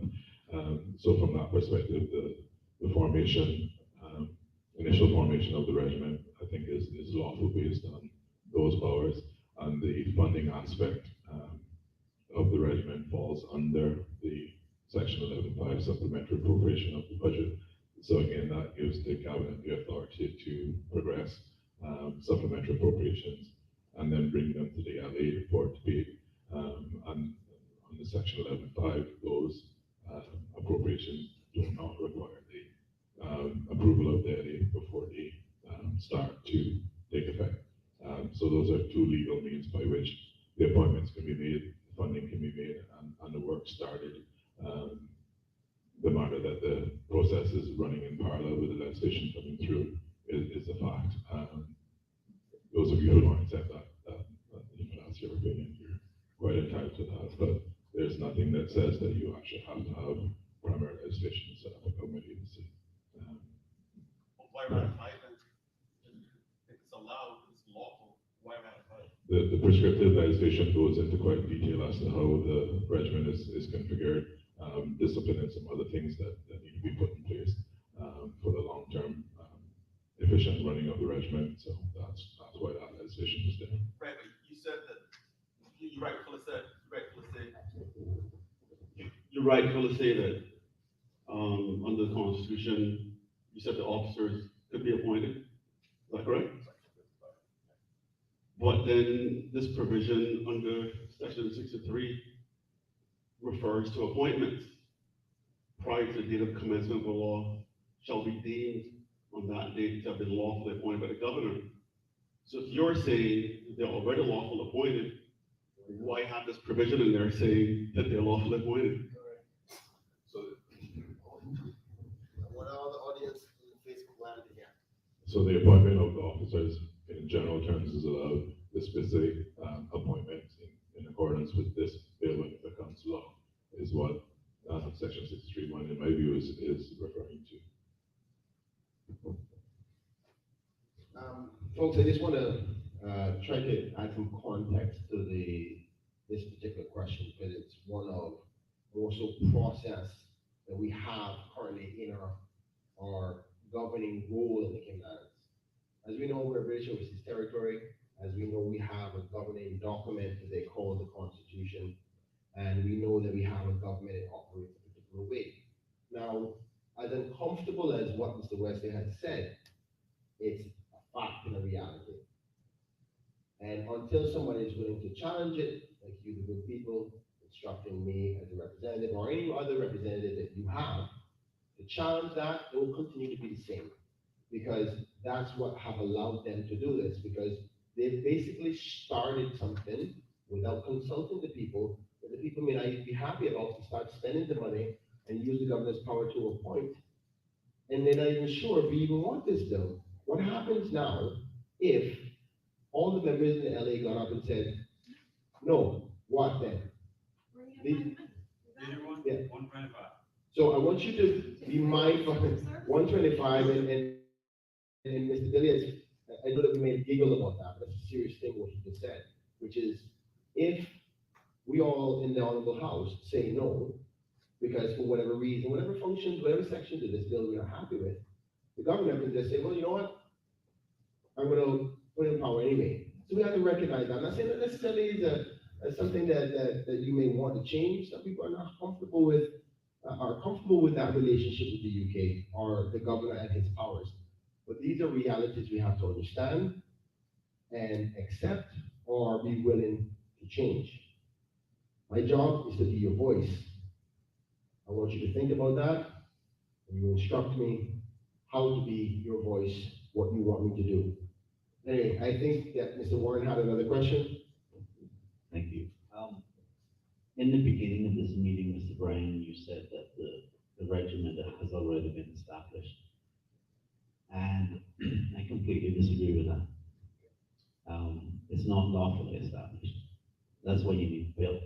So from that perspective, the formation, initial formation of the regiment, I think is lawful based on those powers, and the funding aspect of the regiment falls under the Section 11.5 supplementary appropriation of the budget. So again, that gives the cabinet the authority to progress supplementary appropriations and then bring them to the LA for debate. And on the Section 11.5, those appropriations do not require the approval of the LA before they start to take effect. So those are two legal means by which the appointments can be made, funding can be made, and the work started. The matter that the process is running in parallel with the legislation coming through is a fact. Those of you who don't accept that, you know, that's your opinion. You're quite entitled to that, but there's nothing that says that you actually have to have primary legislation to set up a government agency. Why ratify it? If it's allowed, it's lawful, why ratify it? The prescriptive legislation goes into quite detail as to how the regiment is configured, discipline and some other things that need to be put in place for the long-term efficient running of the regiment. So that's why that legislation is there. Right, but you said that, you rightfully say that under the Constitution, you said the officers could be appointed. Is that correct? But then this provision under Section 63 refers to appointments. Prior to the date of commencement of the law, shall be deemed on that date to have been lawfully appointed by the governor. So if you're saying they're already lawful appointed, why have this provision in there saying that they're lawfully appointed? So, I want all the audience in the Facebook land to hear. so the appointment of the officers in general terms is allowed. The specific appointment in accordance with this bill when it becomes law is what section 63(1) in my view is referring to. Folks, I just want to try to add some context to this particular question, because it's one of more so process that we have currently in our governing role in the Cayman Islands. As we know, we're a British overseas territory. As we know, we have a governing document that they call the Constitution, and we know that we have a government that operates a particular way. Now, as uncomfortable as what Mr. Wesley has said, it's a fact and a reality. And until somebody is willing to challenge it, like you, the good people, instructing me as a representative or any other representative that you have, to challenge that, it will continue to be the same. Because that's what have allowed them to do this, because they basically started something without consulting the people, that the people may not even be happy about, to start spending the money and use the governor's power to appoint. And they're not even sure if we even want this bill. What happens now if all the members in the LA got up and said, no, what then? Yeah. 125. So I want you to be mindful, 125, and Mr. Villiers, I know that we may giggle about that, but that's a serious thing what he just said, which is, if we all in the Honorable House say no, because for whatever reason, whatever functions, whatever sections of this bill we're not happy with, the governor can just say, well, you know what? I'm gonna put in power anyway. So we have to recognize that. I'm not saying that necessarily is something that you may want to change. Some people are not comfortable with, are comfortable with that relationship with the UK or the governor and his powers. But these are realities we have to understand and accept or be willing to change. My job is to be your voice. I want you to think about that, and you instruct me how to be your voice, what you want me to do. Anyway, I think that Mr. Warren had another question. Thank you. In the beginning of this meeting, Mr. Bryan, you said that the regimen has already been established. And I completely disagree with that. It's not lawfully established. That's why you need a bill.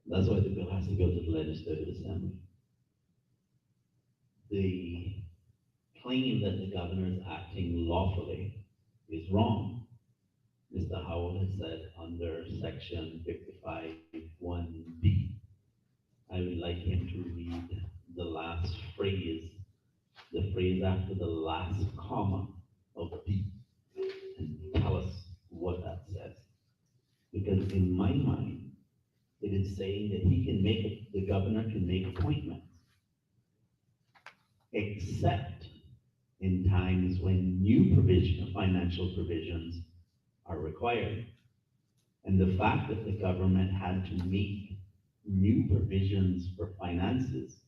That's why the bill has to go to the Legislative Assembly. The claim that the governor is acting lawfully is wrong. Mr. Howell has said under section 55(1)(b). I would like him to read the last phrase, the phrase after the last comma of B, and tell us what that says. Because in my mind, it is saying that he can make it, the governor can make appointments, except in times when new financial provisions are required. And the fact that the government had to make new provisions for finances,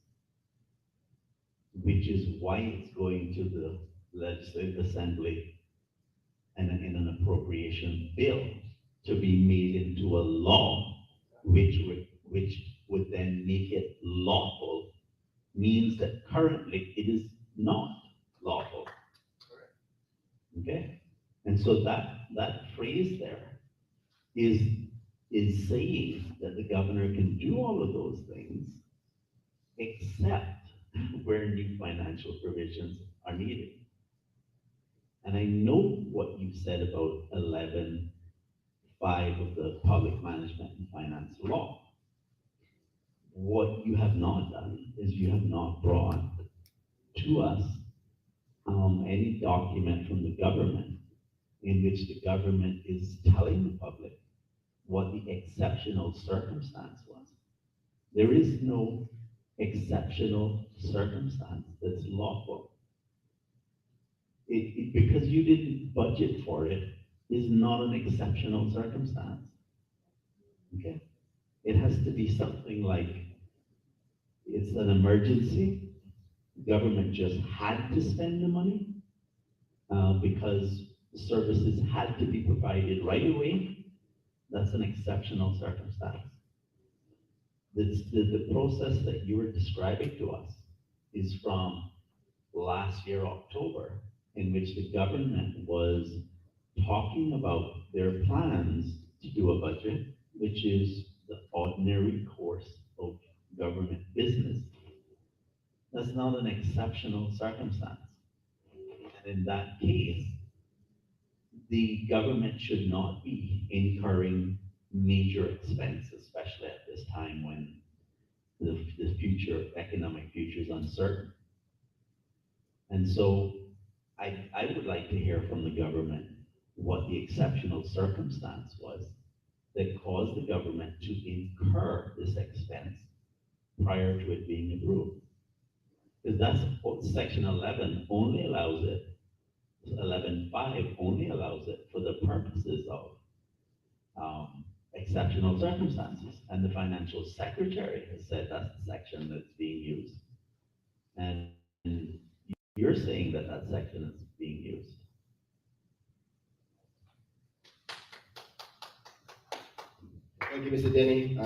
which is why it's going to the Legislative Assembly and in an appropriation bill to be made into a law, which would then make it lawful, means that currently it is not lawful. Okay? And so that phrase there is saying that the governor can do all of those things, except where new financial provisions are needed. And I know what you said about 11.5 of the Public Management and Finance Law. What you have not done is you have not brought to us any document from the government in which the government is telling the public what the exceptional circumstance was. There is no exceptional circumstance that's lawful. Because you didn't budget for it is not an exceptional circumstance. Okay? It has to be something like it's an emergency. Government just had to spend the money because services had to be provided right away, that's an exceptional circumstance. The process that you were describing to us is from last year, October, in which the government was talking about their plans to do a budget, which is the ordinary course of government business. That's not an exceptional circumstance. And in that case, the government should not be incurring major expense, especially at this time when the future, economic future is uncertain. And so I would like to hear from the government what the exceptional circumstance was that caused the government to incur this expense prior to it being approved. Because that's what section 11 only allows it, 11.5 only allows it for the purposes of exceptional circumstances. And the financial secretary has said that's the section that's being used. And you're saying that that section is being used. Thank you, Mr. Denny.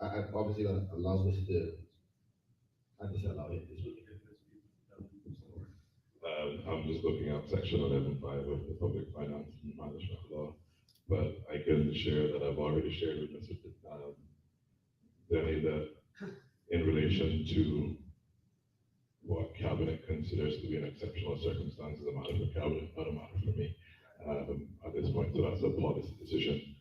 I obviously gonna allow Mr. I just allow him to speak. I'm just looking at section 11.5 of the Public Finance and Management Law, but I can share that I've already shared with Mr. Denny that in relation to what Cabinet considers to be an exceptional circumstance is a matter for Cabinet, not a matter for me at this point. So that's a policy decision.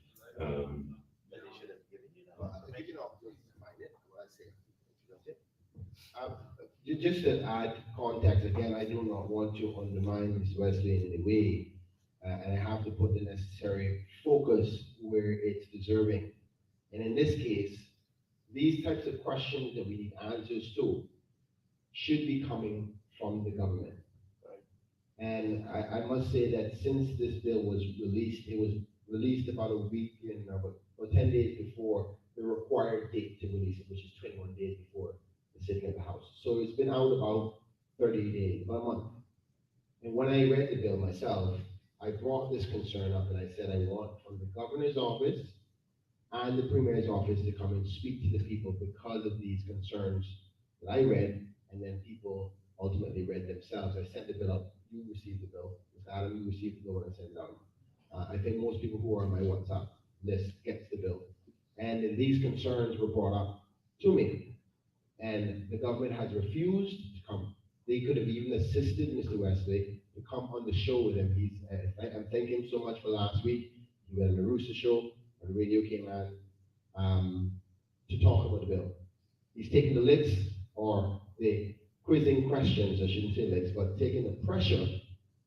Just to add context, again, I do not want to undermine Ms. Wesley in any way, and I have to put the necessary focus where it's deserving. And in this case, these types of questions that we need answers to should be coming from the government. And I must say that since this bill was released, it was released about a week or 10 days before the required date to release it, which is 21 days before the sitting of the House. So it's been out about 30 days, about a month. And when I read the bill myself, I brought this concern up and I said I want from the governor's office and the premier's office to come and speak to the people because of these concerns that I read, and then people ultimately read themselves. I sent the bill up, you received the bill, Mr. Adam, you received the bill when I sent it out. I think most people who are on my WhatsApp list gets the bill. And these concerns were brought up to me, and the government has refused to come. They could have even assisted Mr. Wesley to come on the show with him. I'm thanking him so much for last week. He went on the Rooster show, on the radio came on to talk about the bill. He's taking the licks, or the quizzing questions, I shouldn't say licks, but taking the pressure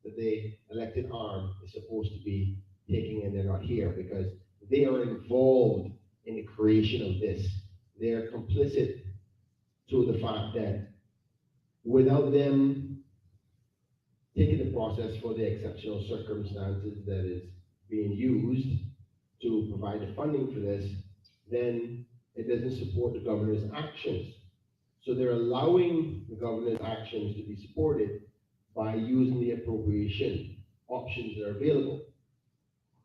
that the elected arm is supposed to be taking, and they're not here because they are involved in the creation of this. They're complicit to the fact that without them taking the process for the exceptional circumstances that is being used to provide the funding for this, then it doesn't support the governor's actions. So they're allowing the governor's actions to be supported by using the appropriation options that are available.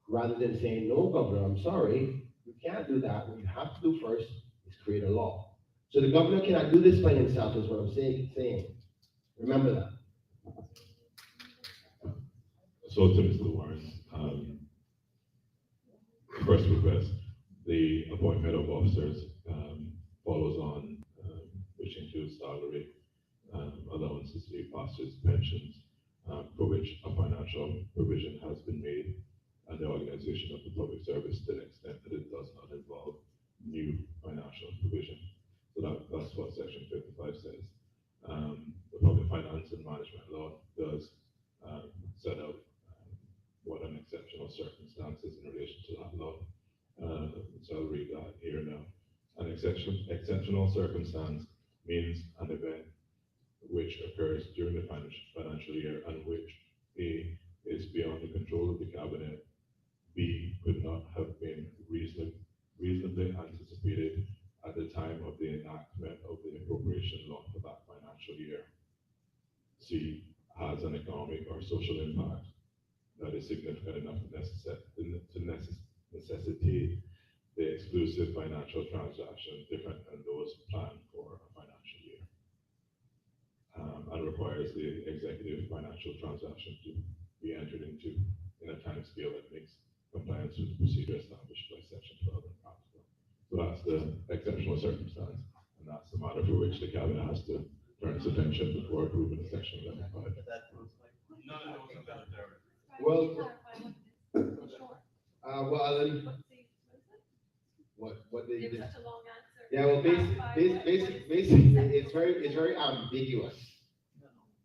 Rather than saying, no, Governor, I'm sorry, you can't do that. What you have to do first is create a law. So the governor cannot do this by himself, is what I'm saying. Remember that. So to Mr. Warren, first request, the appointment of officers follows on, which includes salary, allowances, leave pastors, pensions, for which a financial provision has been made, and the organization of the public service to the extent that it does not involve new financial provision. So that's what section 55 says. The Public Finance and Management Law does set out what an exceptional circumstance is in relation to that law. So I'll read that here now. An exceptional circumstance means an event which occurs during the financial year and which A, is beyond the control of the Cabinet, B, could not have been reasonably anticipated at the time of the enactment of the appropriation law for that financial year, C, has an economic or social impact, that is significant enough to necessitate the exclusive financial transaction different than those planned for a financial year. And requires the executive financial transaction to be entered into in a time scale that makes compliance with the procedure established by section 12 impractical. So that's the exceptional circumstance, and that's the matter for which the cabinet has to turn its attention before approving section 11.5. None of those are military. Well, What what they Give did. such a long answer. Yeah, well, Clarify basically, what is- it's very ambiguous.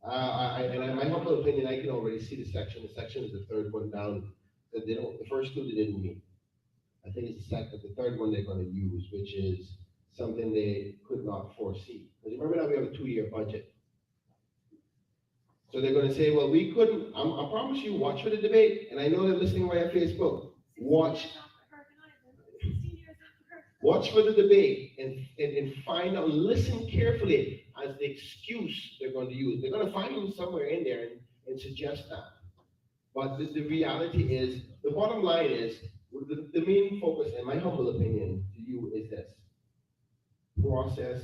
And my humble opinion, I can already see the section is the third one down, that they don't, the first two they didn't meet. I think it's the third one they're gonna use, which is something they could not foresee. Because remember now we have a 2-year budget. So they're gonna say, well, we couldn't, I promise you, watch for the debate, and I know they're listening via Facebook. 16 Watch. years after Hurricane Island, 16 years after Hurricane Watch for the debate and find out, listen carefully as the excuse they're going to use. They're going to find you somewhere in there and suggest that. But the reality is, the bottom line is, the main focus, in my humble opinion, to you is this. Process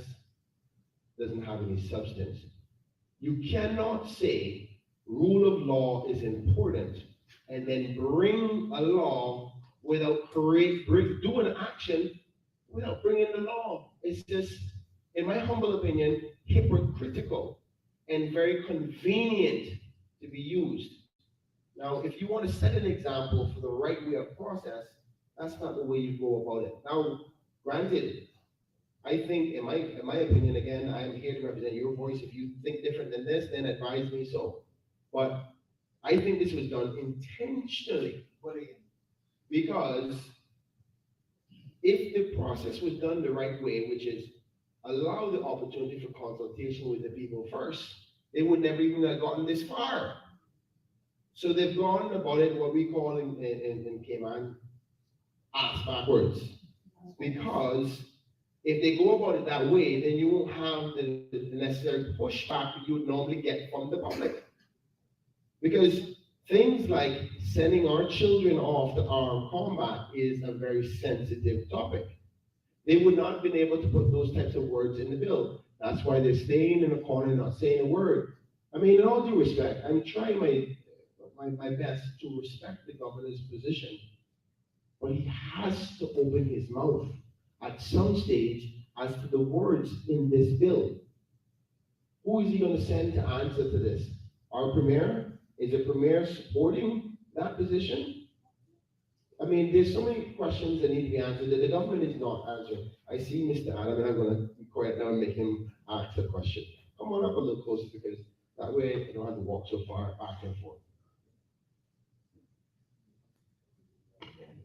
doesn't have any substance. You cannot say rule of law is important and then bring a law without do an action without bringing the law. It's just, in my humble opinion, hypocritical and very convenient to be used. Now, if you want to set an example for the right way of process, that's not the way you go about it. Now, granted, I think, in my opinion, again, I am here to represent your voice. If you think different than this, then advise me so. But I think this was done intentionally. Because if the process was done the right way, which is allow the opportunity for consultation with the people first, they would never even have gotten this far. So they've gone about it, what we call in Cayman, ass backwards. Because if they go about it that way, then you won't have the necessary pushback you would normally get from the public. Because things like sending our children off to armed combat is a very sensitive topic. They would not have been able to put those types of words in the bill. That's why they're staying in a corner, not saying a word. I mean, in all due respect, I'm trying my best to respect the governor's position, but he has to open his mouth at some stage as to the words in this bill. Who is he going to send to answer to this? Our premier? Is the premier supporting that position? I mean, there's so many questions that need to be answered that the government is not answering. I see Mr. Adam, and I'm going to be quiet now and make him ask a question. Come on up a little closer, because that way you don't have to walk so far back and forth.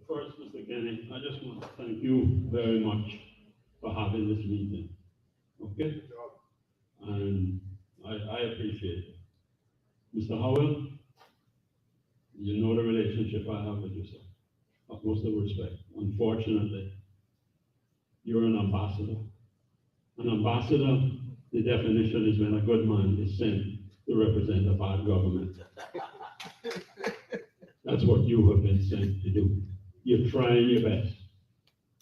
First, Mr. Kenneth, I just want to thank you very much for having this meeting. Okay? And I appreciate it. Mr. Howell, you know the relationship I have with you, sir. Utmost of respect. Unfortunately, you're an ambassador. An ambassador, the definition is when a good man is sent to represent a bad government. That's what you have been sent to do. You're trying your best.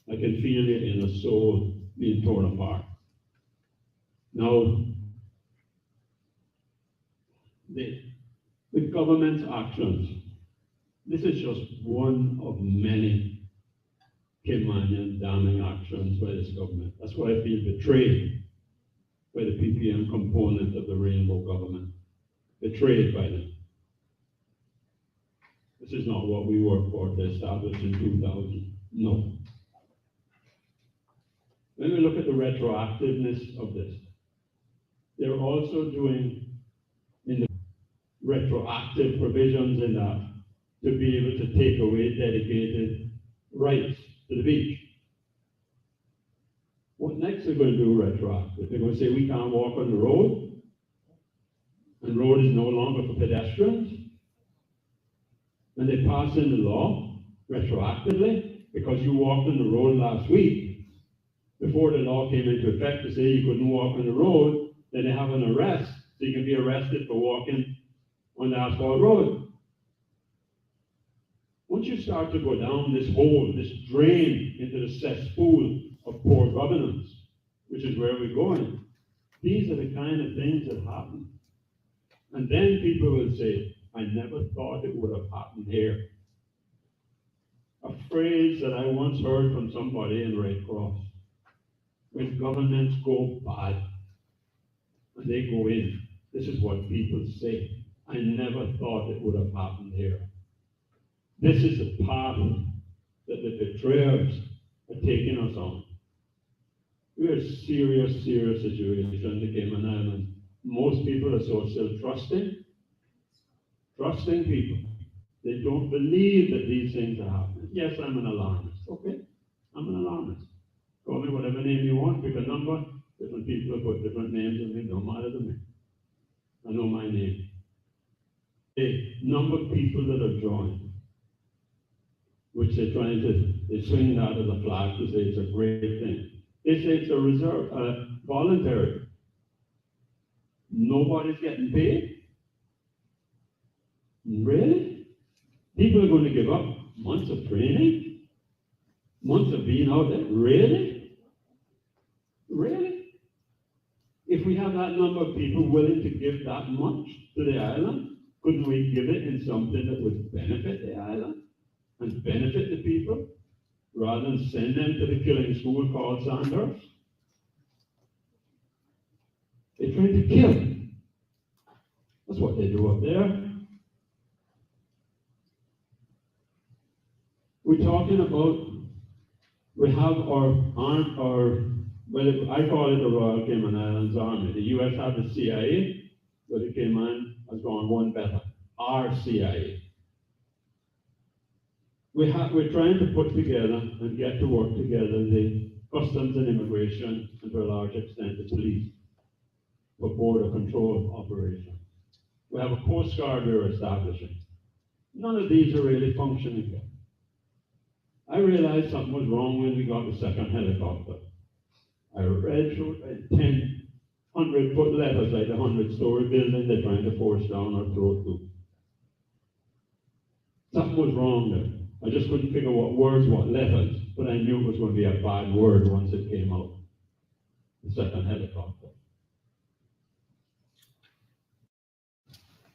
I can feel your inner soul being torn apart. Now, the government's actions, this is just one of many Caymanian damning actions by this government. That's why I feel betrayed by the PPM component of the Rainbow government. Betrayed by them. This is not what we worked for to establish in 2000. No. When we look at the retroactiveness of this, they're also doing in the retroactive provisions in that to be able to take away dedicated rights to the beach. What next are they going to do retroactive? They're going to say we can't walk on the road, and road is no longer for pedestrians. And they pass in the law retroactively because you walked on the road last week. Before the law came into effect to say you couldn't walk on the road, then they have an arrest, so you can be arrested for walking on the asphalt road. Once you start to go down this hole, this drain into the cesspool of poor governance, which is where we're going, these are the kind of things that happen. And then people will say, I never thought it would have happened here. A phrase that I once heard from somebody in Red Cross. When governments go bad, and they go in, this is what people say. I never thought it would have happened here. This is the path that the betrayers are taking us on. We're in a serious, serious situation in the Cayman Islands. Most people are so still trusting people. They don't believe that these things are happening. Yes, I'm an alarmist. Okay, I'm an alarmist. Call me whatever name you want, pick a number. Different people put different names on me, don't matter to me. I know my name. A number of people that have joined, which they're trying to, they swing that as a flag to say it's a great thing. They say it's a voluntary. Nobody's getting paid. Really? People are going to give up months of training? Months of being out there? Really? Really? If we have that number of people willing to give that much to the island, couldn't we give it in something that would benefit the island and benefit the people, rather than send them to the killing school called Sandhurst? They're trying to kill. That's what they do up there. We're talking about, we have well, I call it the Royal Cayman Islands Army. The US have the CIA, but the Cayman has gone one better. Our CIA. We're trying to put together and get to work together the customs and immigration, and to a large extent the police, for border control operations. We have a Coast Guard we're establishing. None of these are really functioning yet. I realized something was wrong when we got the second helicopter. I read through 100-foot letters, like a 100-story building they're trying to force down our throat to. Something was wrong there. I just couldn't figure what words, what letters, but I knew it was going to be a bad word once it came out. The second helicopter.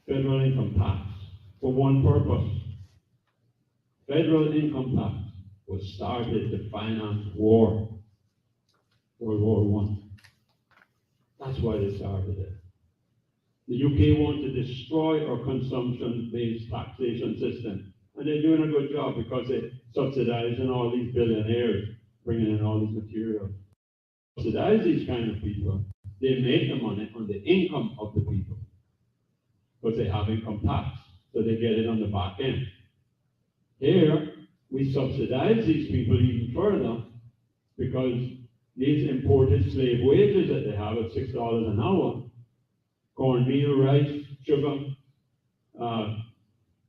Federal income tax, for one purpose. Federal income tax was started to finance war, World War I. That's why they started it. The UK want to destroy our consumption-based taxation system, and they're doing a good job because they're subsidizing all these billionaires, bringing in all these materials. Subsidize these kind of people. They make the money on the income of the people, because they have income tax, so they get it on the back end. Here, we subsidize these people even further, because these imported slave wages that they have at $6 an hour, cornmeal, rice, sugar,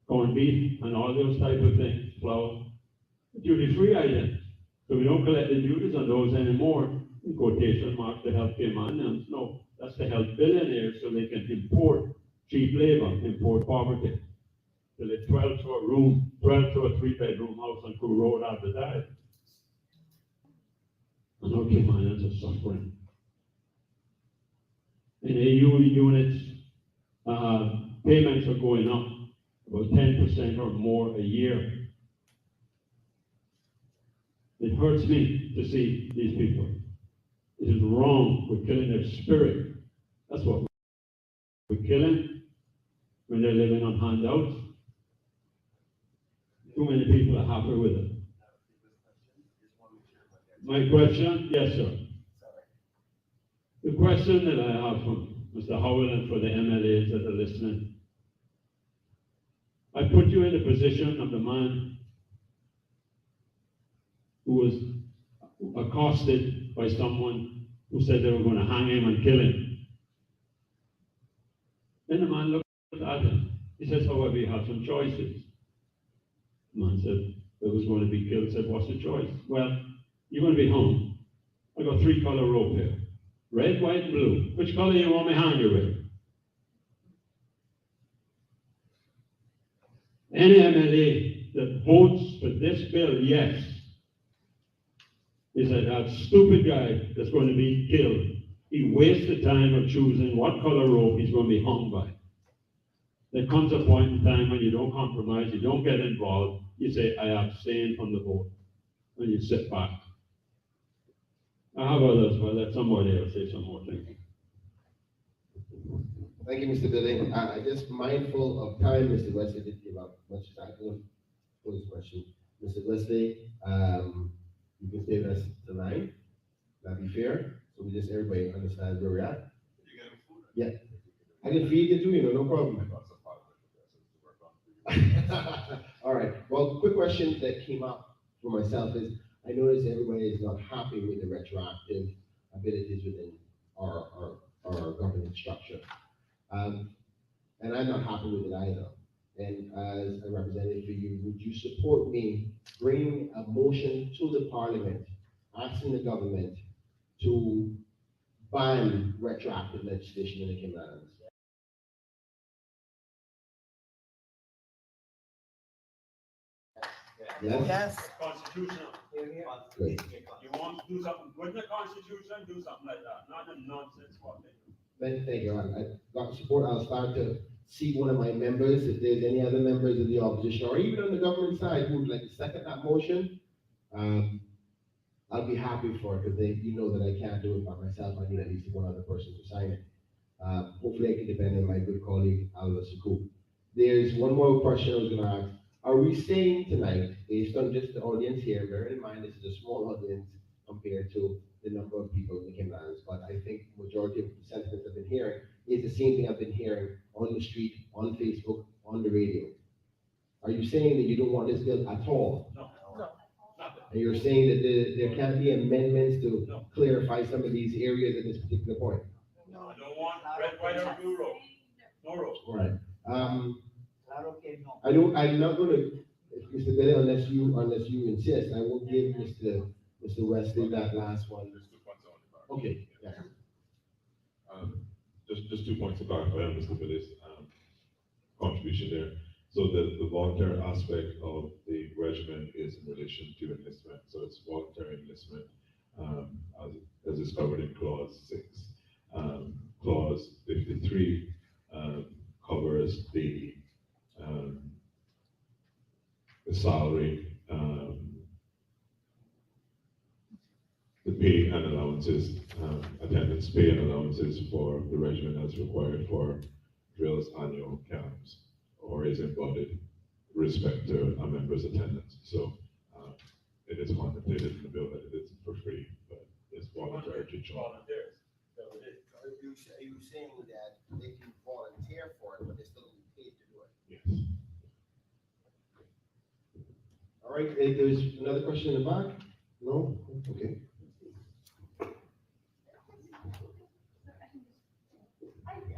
corned beef, and all those type of things, flour, duty-free items. So we don't collect the duties on those anymore. In quotation marks, to help Caymanians. No, that's to help billionaires so they can import cheap labor, import poverty. To live 12 to a room, 12 to a 3-bedroom house on Crew Road after that. And our Caymanians are suffering. In AU units, payments are going up about 10% or more a year. It hurts me to see these people. It is wrong. We're killing their spirit. That's what we're killing when they're living on handouts. Too many people are happy with it. My question? Yes, sir. The question that I have from Mr. Howell and for the MLAs that are listening, I put you in the position of the man who was accosted by someone who said they were going to hang him and kill him. Then the man looked at him. He says, however, you have some choices. The man said, that was going to be killed. Said, what's the choice? Well, you're going to be hung. I got 3-color rope here. Red, white, and blue. Which color you want me to hang you with? Any MLA anybody that votes for this bill, yes, is that stupid guy that's going to be killed. He wastes the time of choosing what color rope he's going to be hung by. There comes a point in time when you don't compromise, you don't get involved, you say, I abstain from the vote, and you sit back. I have others, but let somebody else say some more things. Thank you, Mr. Billy. I just mindful of time, Mr. Wesley did give up much time for this question. Mr. Wesley, you can stay with us tonight. That'd be fair. So we just everybody understands where we're at. Yeah. I can feed you too, no problem. All right. Well, quick question that came up for myself is I noticed everybody is not happy with the retroactive abilities within our governance structure. And I'm not happy with it either. And as a representative for you, would you support me bringing a motion to the parliament, asking the government to ban retroactive legislation in the Cayman Islands? Yes? Constitutional. Good. You want to do something with the Constitution, do something like that, not a nonsense politics. Thank you. I got support. I'll start to see one of my members, if there's any other members of the opposition, or even on the government side who would like to second that motion. I'll be happy for it, because you know that I can't do it by myself. I need at least one other person to sign it. Hopefully I can depend on my good colleague, Alva Suku. There's one more question I was gonna ask. Are we saying tonight, based on just the audience here, bearing in mind this is a small audience compared to the number of people in the Cayman Islands, but I think majority of the sentiments I've been hearing is the same thing I've been hearing on the street, on Facebook, on the radio. Are you saying that you don't want this bill at all? No. And you're saying that there can't be amendments to No. clarify some of these areas at this particular point? No, I don't want red, white, or blue rope. No rope. All right. I'm not gonna, Mr. Billy, unless you insist, I will give Mr. Wesley that last one. Just 2 points I want to clarify. Okay, yeah. Just 2 points to clarify on Mr. Billy's contribution there. So the voluntary aspect of the regimen is in relation to enlistment. So it's voluntary enlistment, as is covered in clause 6. Clause 53 covers the salary, the pay and allowances, attendance pay and allowances for the regiment as required for drills, annual camps, or is embodied with respect to a member's attendance. So it is contemplated in the bill that it is for free, but it's voluntary to join. Volunteers. So it is. Are you saying that they can volunteer for it, but they still be paid to do it? Yes. All right, there's another question in the back? No? Okay.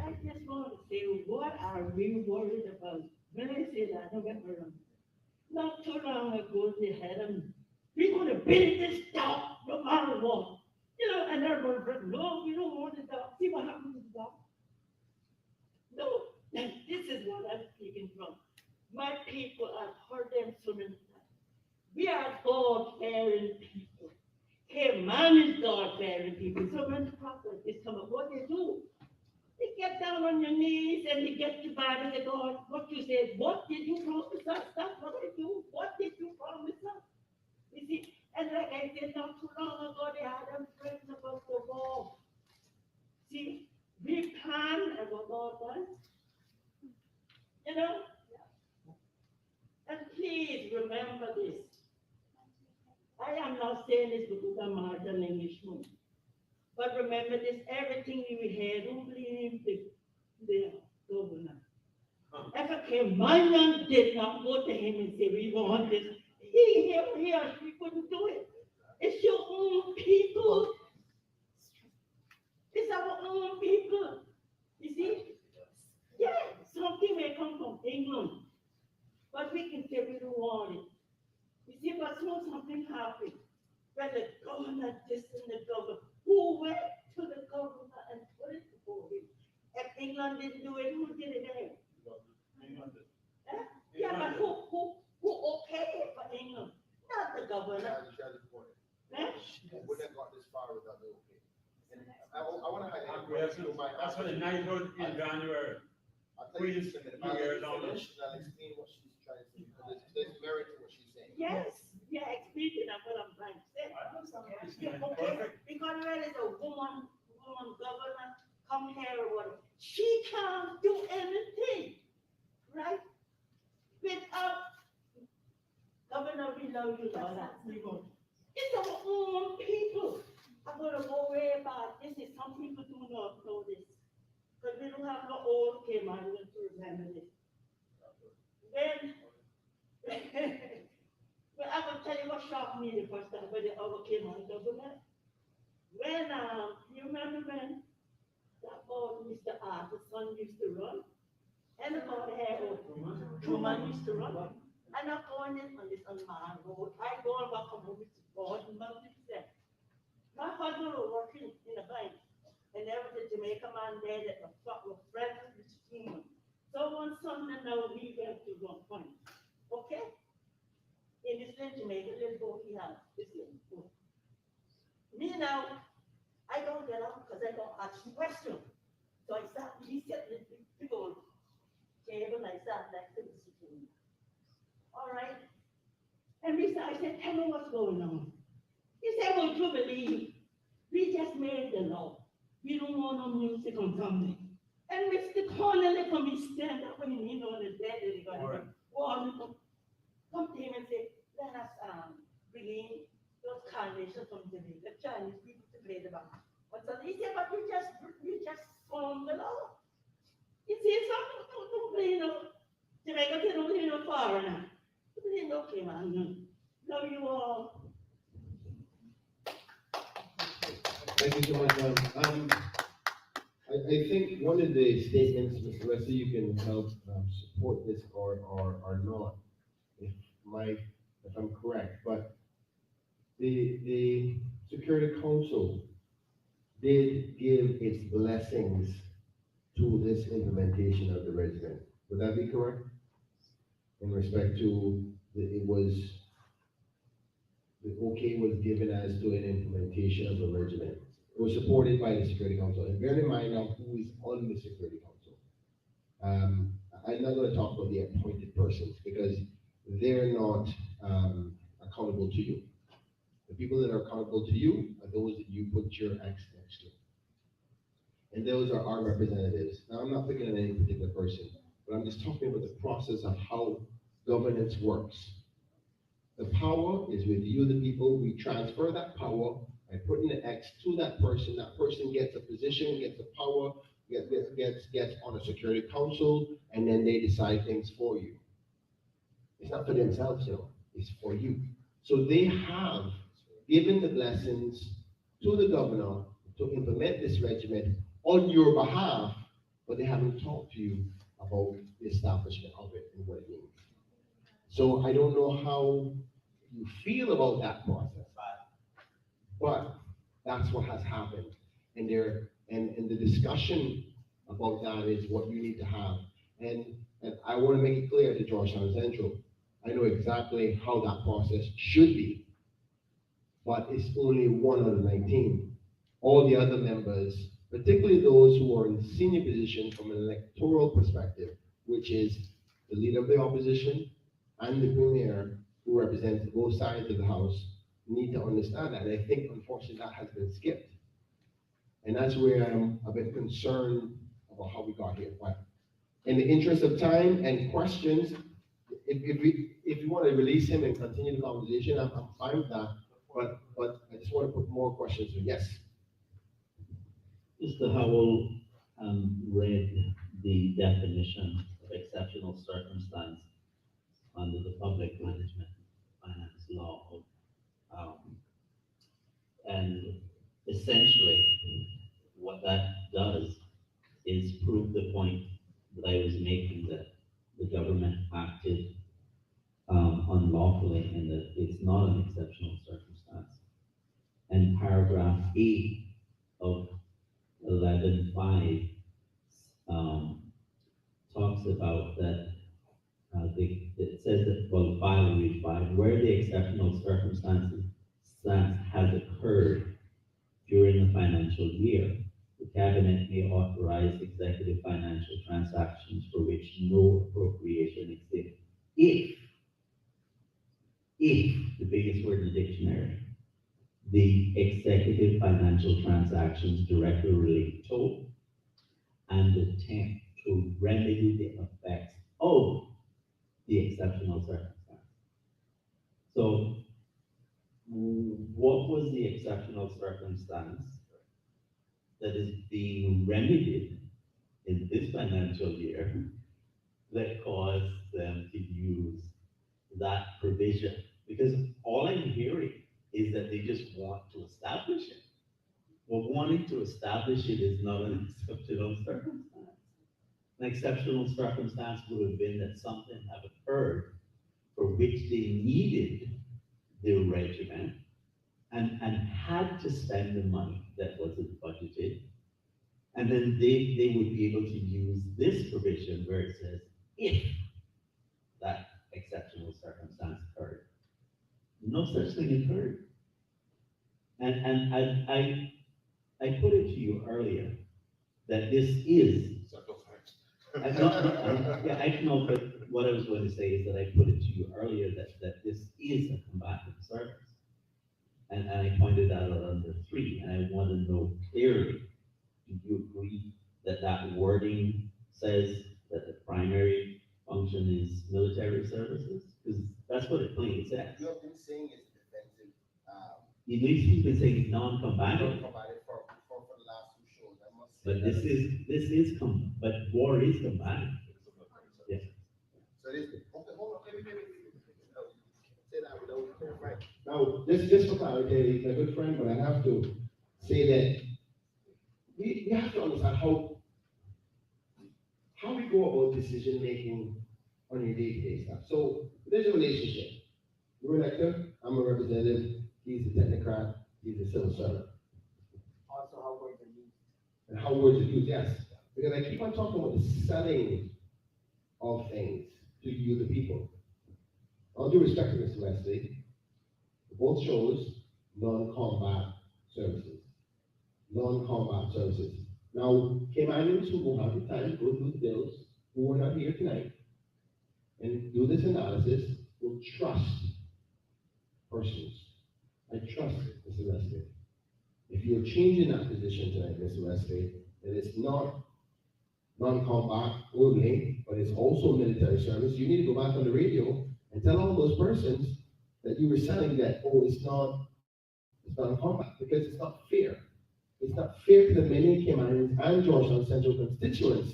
I just want to say, what are we worried about? When I say that, November, not too long ago, they had them, we're going to build this dog no matter what. And everyone said, no, we don't want the dog. See what happens to the dog? No, and this is what I'm speaking from. My people, I've heard them so many times. We are God-fearing people. Man is God-fearing people. So when the prophet is coming, what they do? They get down on your knees and they get to Bible and say, God, what you said, what did you promise us? That's what I do. What did you promise us? You see, and like I said not too long ago, they had them praying about the war. See, we plan about all that. And please remember this. I am not saying this because I'm not an Englishman. But remember this, everything we had, don't blame the governor. If a Cayman did not go to him and say, we want this, he or she couldn't do it. It's your own people. It's our own people. You see? Yeah, something may come from England. But we can say we don't want it. You see, but so something happened. When the governor dissing the governor, who went to the governor and put it before him? If England didn't do it, who did it then? England did. Yeah, but who wouldn't have got this far without the okay. And I wanna highlight. That's for the knighthood in January. I'll tell you Please, this in a minute. you hear it on I'll explain what she's trying to say, because there's merit to what she's saying. Yes, yeah, explaining of what I'm trying to say. I understand what you're Yeah, saying. okay, Perfect. because there is a woman governor come here or whatever, she can't do anything, right? Without governor, we love you, all that, we want. It's our own people. I'm gonna go way back, this is, some people do not know this. Because we don't have no old came out to remember this. When, well, I will tell you what shocked me the first time when the other came on government. When, you remember when that boy, Mr. Arthur's son used to run? And the boy had, Truman used to run. And I'm going in on this unmanned road. I go and walk home with the boy, and my husband was working in a bank. And there was a Jamaican man there that was friends with the team. So one Sunday now we went to one point. Okay? In this little Jamaica, little boat he has, this little boat. Me now, I don't get up because I don't ask the question. So I sat, he said the big old table, and I sat next to the sitting. All right. And I said, tell me what's going on. He said, well, you believe, we just made the law. We don't want no music on Sunday. And Mr. Connelly come and stand up when he know the dead is going to come to him and say, let us bring in those carnations from Jamaica, Chinese people to play the band. But so he said, but we just formed the law. He said, don't play no Jamaica, they don't play no foreigner. He said, okay, man, love you all. Thank you so much, I think one of the statements, Mr. Wesley, you can help support this or not, if I'm correct, but the Security Council did give its blessings to this implementation of the regiment. Would that be correct? In respect to, the okay was given as to an implementation of the regiment. It was supported by the Security Council. And bear in mind now who is on the Security Council. I'm not going to talk about the appointed persons because they're not accountable to you. The people that are accountable to you are those that you put your X next to. And those are our representatives. Now, I'm not picking on any particular person, but I'm just talking about the process of how governance works. The power is with you, the people. We transfer that power by putting an X to that person. That person gets a position, gets a power, gets on a Security Council, and then they decide things for you. It's not for themselves, it's for you. So they have given the blessings to the governor to implement this regiment on your behalf, but they haven't talked to you about the establishment of it and what it means. So I don't know how you feel about that process, but that's what has happened. And the discussion about that is what you need to have. And I want to make it clear to Georgetown Central, I know exactly how that process should be, but it's only 1 out of 19. All the other members, particularly those who are in senior positions from an electoral perspective, which is the leader of the opposition and the premier, who represents both sides of the house, need to understand that. And I think, unfortunately, that has been skipped. And that's where I'm a bit concerned about how we got here. But in the interest of time and questions, if you want to release him and continue the conversation, I'm fine with that. But I just want to put more questions in. Yes. Mr. Howell read the definition of exceptional circumstance under the Public Management Finance Law. And essentially, what that does is prove the point that I was making, that the government acted unlawfully and that it's not an exceptional circumstance. And paragraph 8 of 11.5 talks about that. It says that, well, 5 will read 5, where the exceptional circumstance has occurred financial year, the cabinet may authorize executive financial transactions for which no appropriation exists. If, the biggest word in the dictionary, the executive financial transactions directly relate to and attempt to remedy the effects of the exceptional circumstance. So, what was the exceptional circumstance that is being remedied in this financial year that caused them to use that provision? Because all I'm hearing is that they just want to establish it. Well, wanting to establish it is not an exceptional circumstance. An exceptional circumstance would have been that something had occurred for which they needed the regiment and had to spend the money that wasn't budgeted. And then they would be able to use this provision where it says, if that exceptional circumstance occurred. No such thing occurred. And I put it to you earlier that this is. I know, but what I was going to say is that I put it to you earlier that this is a combatant service. And I pointed that out under 3, and I want to know clearly, do you agree that that wording says that the primary function is military services? Because that's what it plainly says. You have been saying it's defensive. At least you've been saying non-combatant. Non-combatant for the last 2 shows. I must say But but war is combatant. Yes. So it is. Okay, hold on. Wait. Say that without clarifying. Now, just for clarity, he's my good friend, but I have to say that we have to understand how we go about decision making on your day-to-day stuff. So there's a relationship. You're an elector, I'm a representative, he's a technocrat, he's a civil servant. Also how words are used. And how words are used, yes. Because I keep on talking about the selling of things to you, the people. All due respect to Mr. Wesley, both shows non-combat services. Non-combat services. Now, Caymanians who will have the time to go through the bills, who are not here tonight, and do this analysis, will trust persons. I trust Mr. Wesley. If you're changing that position tonight, Mr. Wesley, that it's not non-combat only, but it's also military service, you need to go back on the radio and tell all those persons that you were selling that, oh, it's not combat, because it's not fair. It's not fair to the many Caymanians and Georgetown Central constituents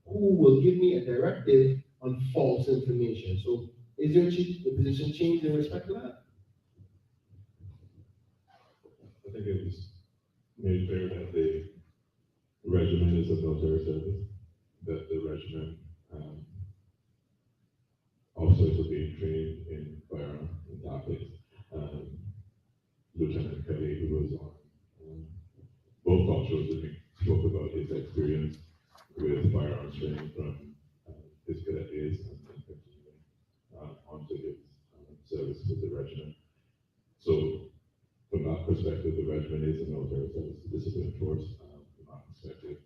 who will give me a directive on false information. So is there the position changed in respect to that? I think it was made clear that the regiment is a military service, that the regiment officers are being trained in firearm and tactics. Lieutenant Kelly, who was on both talk shows, I think, spoke about his experience with firearms training from his cadet days and continuing onto his service with the regiment. So, from that perspective, the regiment is a military service, a discipline force. From that perspective,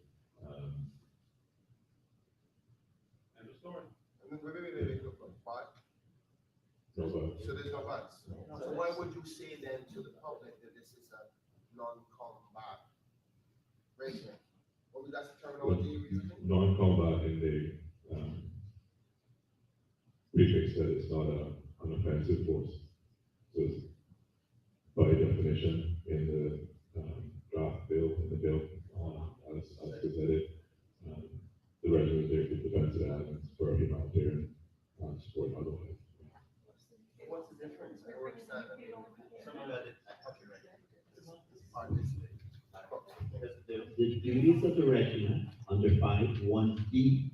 End of story. Wait. But, no, but so there's no buts. So why would you say then to the public that this is a non-combat regiment? What was that terminology you were using? non-combat in the prefix that it's not an offensive force. So it's by definition in the draft bill, as presented, the regiment is there for defense of the islands for humanitarian support otherwise. What's the difference? I don't understand. Someone got it. Okay, right. The duties of the regiment under 5(1)(b),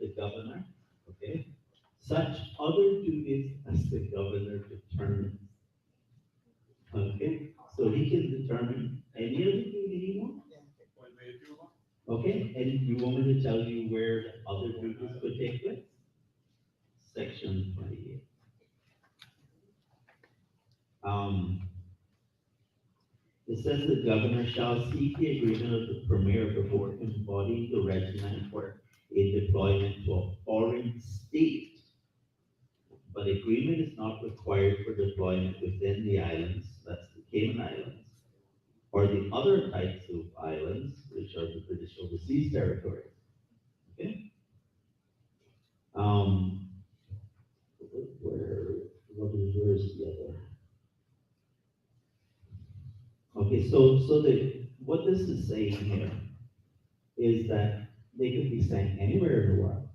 the governor, okay? Such other duties as the governor determines. Okay, so he can determine any other duty he wants. Okay, and you want me to tell you where the other duties could take place? Section 28. It says the governor shall seek the agreement of the premier before embodying the regiment for a deployment to a foreign state. But agreement is not required for deployment within the islands, that's the Cayman Islands, or the other types of islands, which are the British Overseas Territories. Okay? Where's the other? Okay, so what this is saying here is that they could be sent anywhere in the world,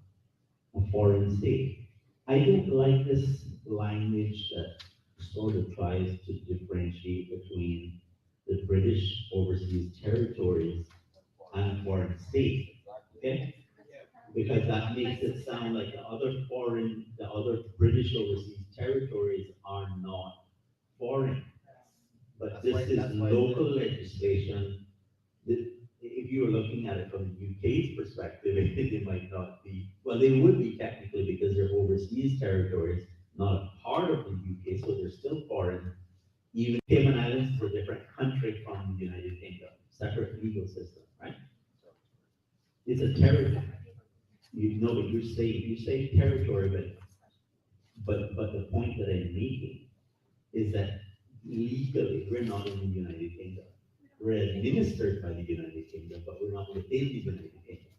a foreign state. I don't like this language that sort of tries to differentiate between the British overseas territories and foreign states, okay? Because that makes it sound like the other British overseas territories are not foreign. But this is local legislation. If you were looking at it from the UK's perspective, they might not be, well, they would be technically because they're overseas territories, not a part of the UK, so they're still foreign. Even Cayman Islands is a different country from the United Kingdom, separate legal system, right? It's a territory. You know, but you say territory, but the point that I'm making is that legally, we're not in the United Kingdom. We're administered by the United Kingdom, but we're not within the United Kingdom.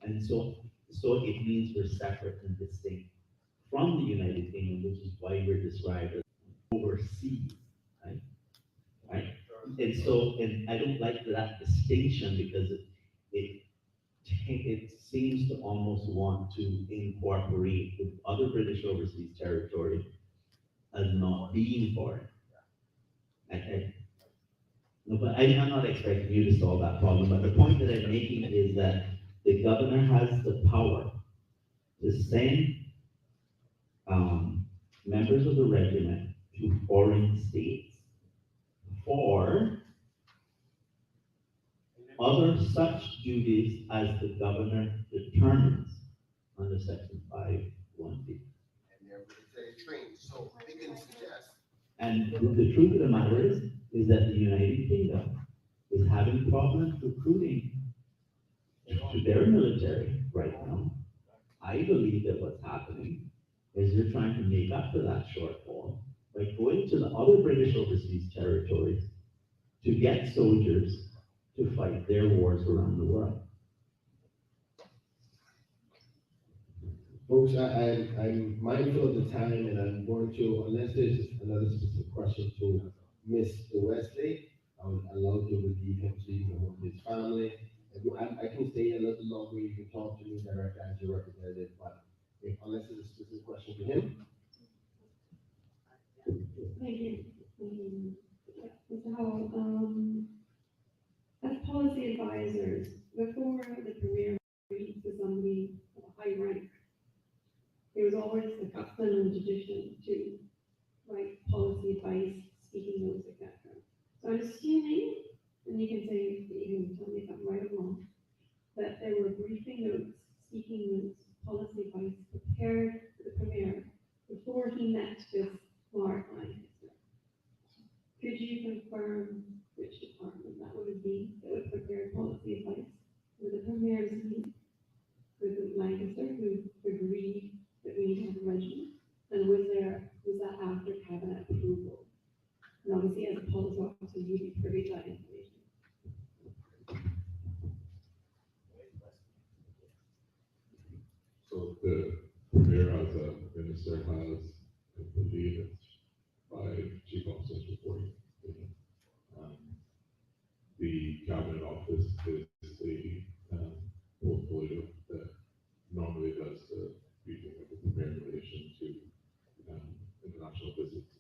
And so it means we're separate and distinct from the United Kingdom, which is why we're described as overseas, right? Right? And I don't like that distinction because it seems to almost want to incorporate the other British overseas territory as not being foreign. No, but I'm not expecting you to solve that problem, but the point that I'm making is that the governor has the power to send members of the regiment to foreign states for other such duties as the governor determines under section 5(1)(b). And they're military trained, so they can suggest. And the truth of the matter is that the United Kingdom is having problems recruiting to their military right now. I believe that what's happening is they're trying to make up for that shortfall by going to the other British overseas territories to get soldiers to fight their wars around the world. Folks, I'm mindful of the time and I'm going to, unless there's another specific question to Mr. Wesley, I would allow to relieve him so you can work with his family. I can stay a little longer, you can talk to me directly as your representative, but unless there's a specific question to him. Thank you. Mr. Howell, as policy advisors, before the premier meets with somebody of a high rank, there was always the custom and tradition to write policy advice, speaking notes, etc. So I'm assuming, and you can say, you can tell me if I'm right or wrong, that there were briefing notes, speaking notes, policy advice prepared for the premier before he met this smart line. Could you confirm which department that would be that would prepare policy advice? Was the premier's meet with Lancaster who agreed that we need to have a regiment? And was that after cabinet approval? And obviously, as a policy officer, you'd be privy to that information. So the premier as a minister has, I believe it's 5 chief officers reporting. The cabinet office is a portfolio that normally does the briefing of the premier in relation to international visits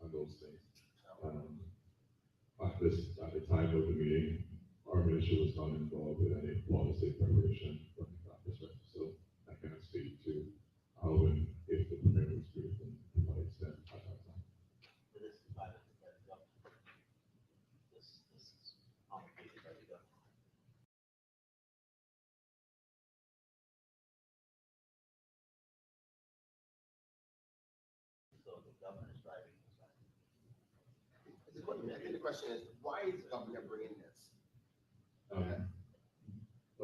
and those things. At the time of the meeting, our minister was not involved with any policy preparation from that perspective. So I cannot speak to how and if the premier was briefed and to what extent at that time. So the governor's driving this. the question is, why is the governor bringing this? Well,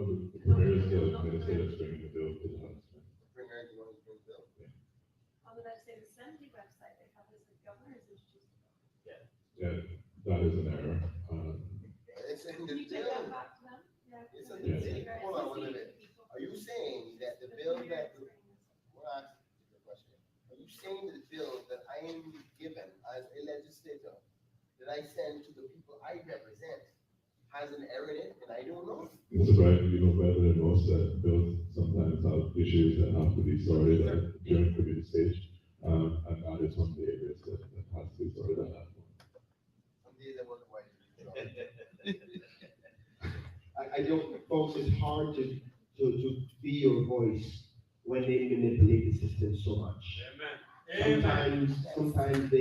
the premier is the minister that's bringing the bill to the House. The premier is the one who's bringing the bill. On the legislative assembly website, they have this, the governor is introducing. Yeah, that is an error. It's in Can the you take that bill. back to them? Yeah. It's in Yeah. the bill. Hold on, wait a minute. Are you saying that the bill that, well, I'll ask you a question. Are you saying that the bill that I am given as a legislator, that I send to the people I represent, has an error in it, and I don't know? Mr. Bryan, you know better than most that bills sometimes have issues that have to be sorted out during committee stage. And that is one of the areas that has to be sorted out. Some days I wonder why. I don't, folks, it's hard to be your voice when they manipulate the system so much. Amen. Sometimes they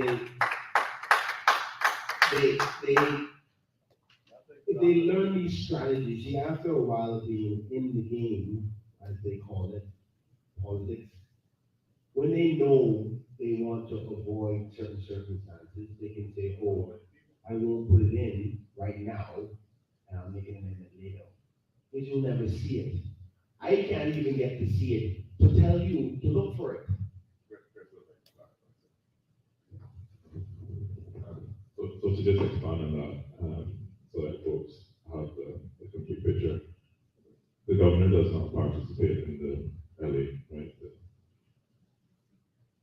learn these strategies. See, after a while of being in the game, as they call it, politics, when they know they want to avoid certain circumstances, they can say, oh, I won't put it in right now, and I'll make an amendment later. Because you'll never see it. I can't even get to see it, to tell you to look for it. So to just expand on that, so that folks have the complete picture, the governor does not participate in the LA, right?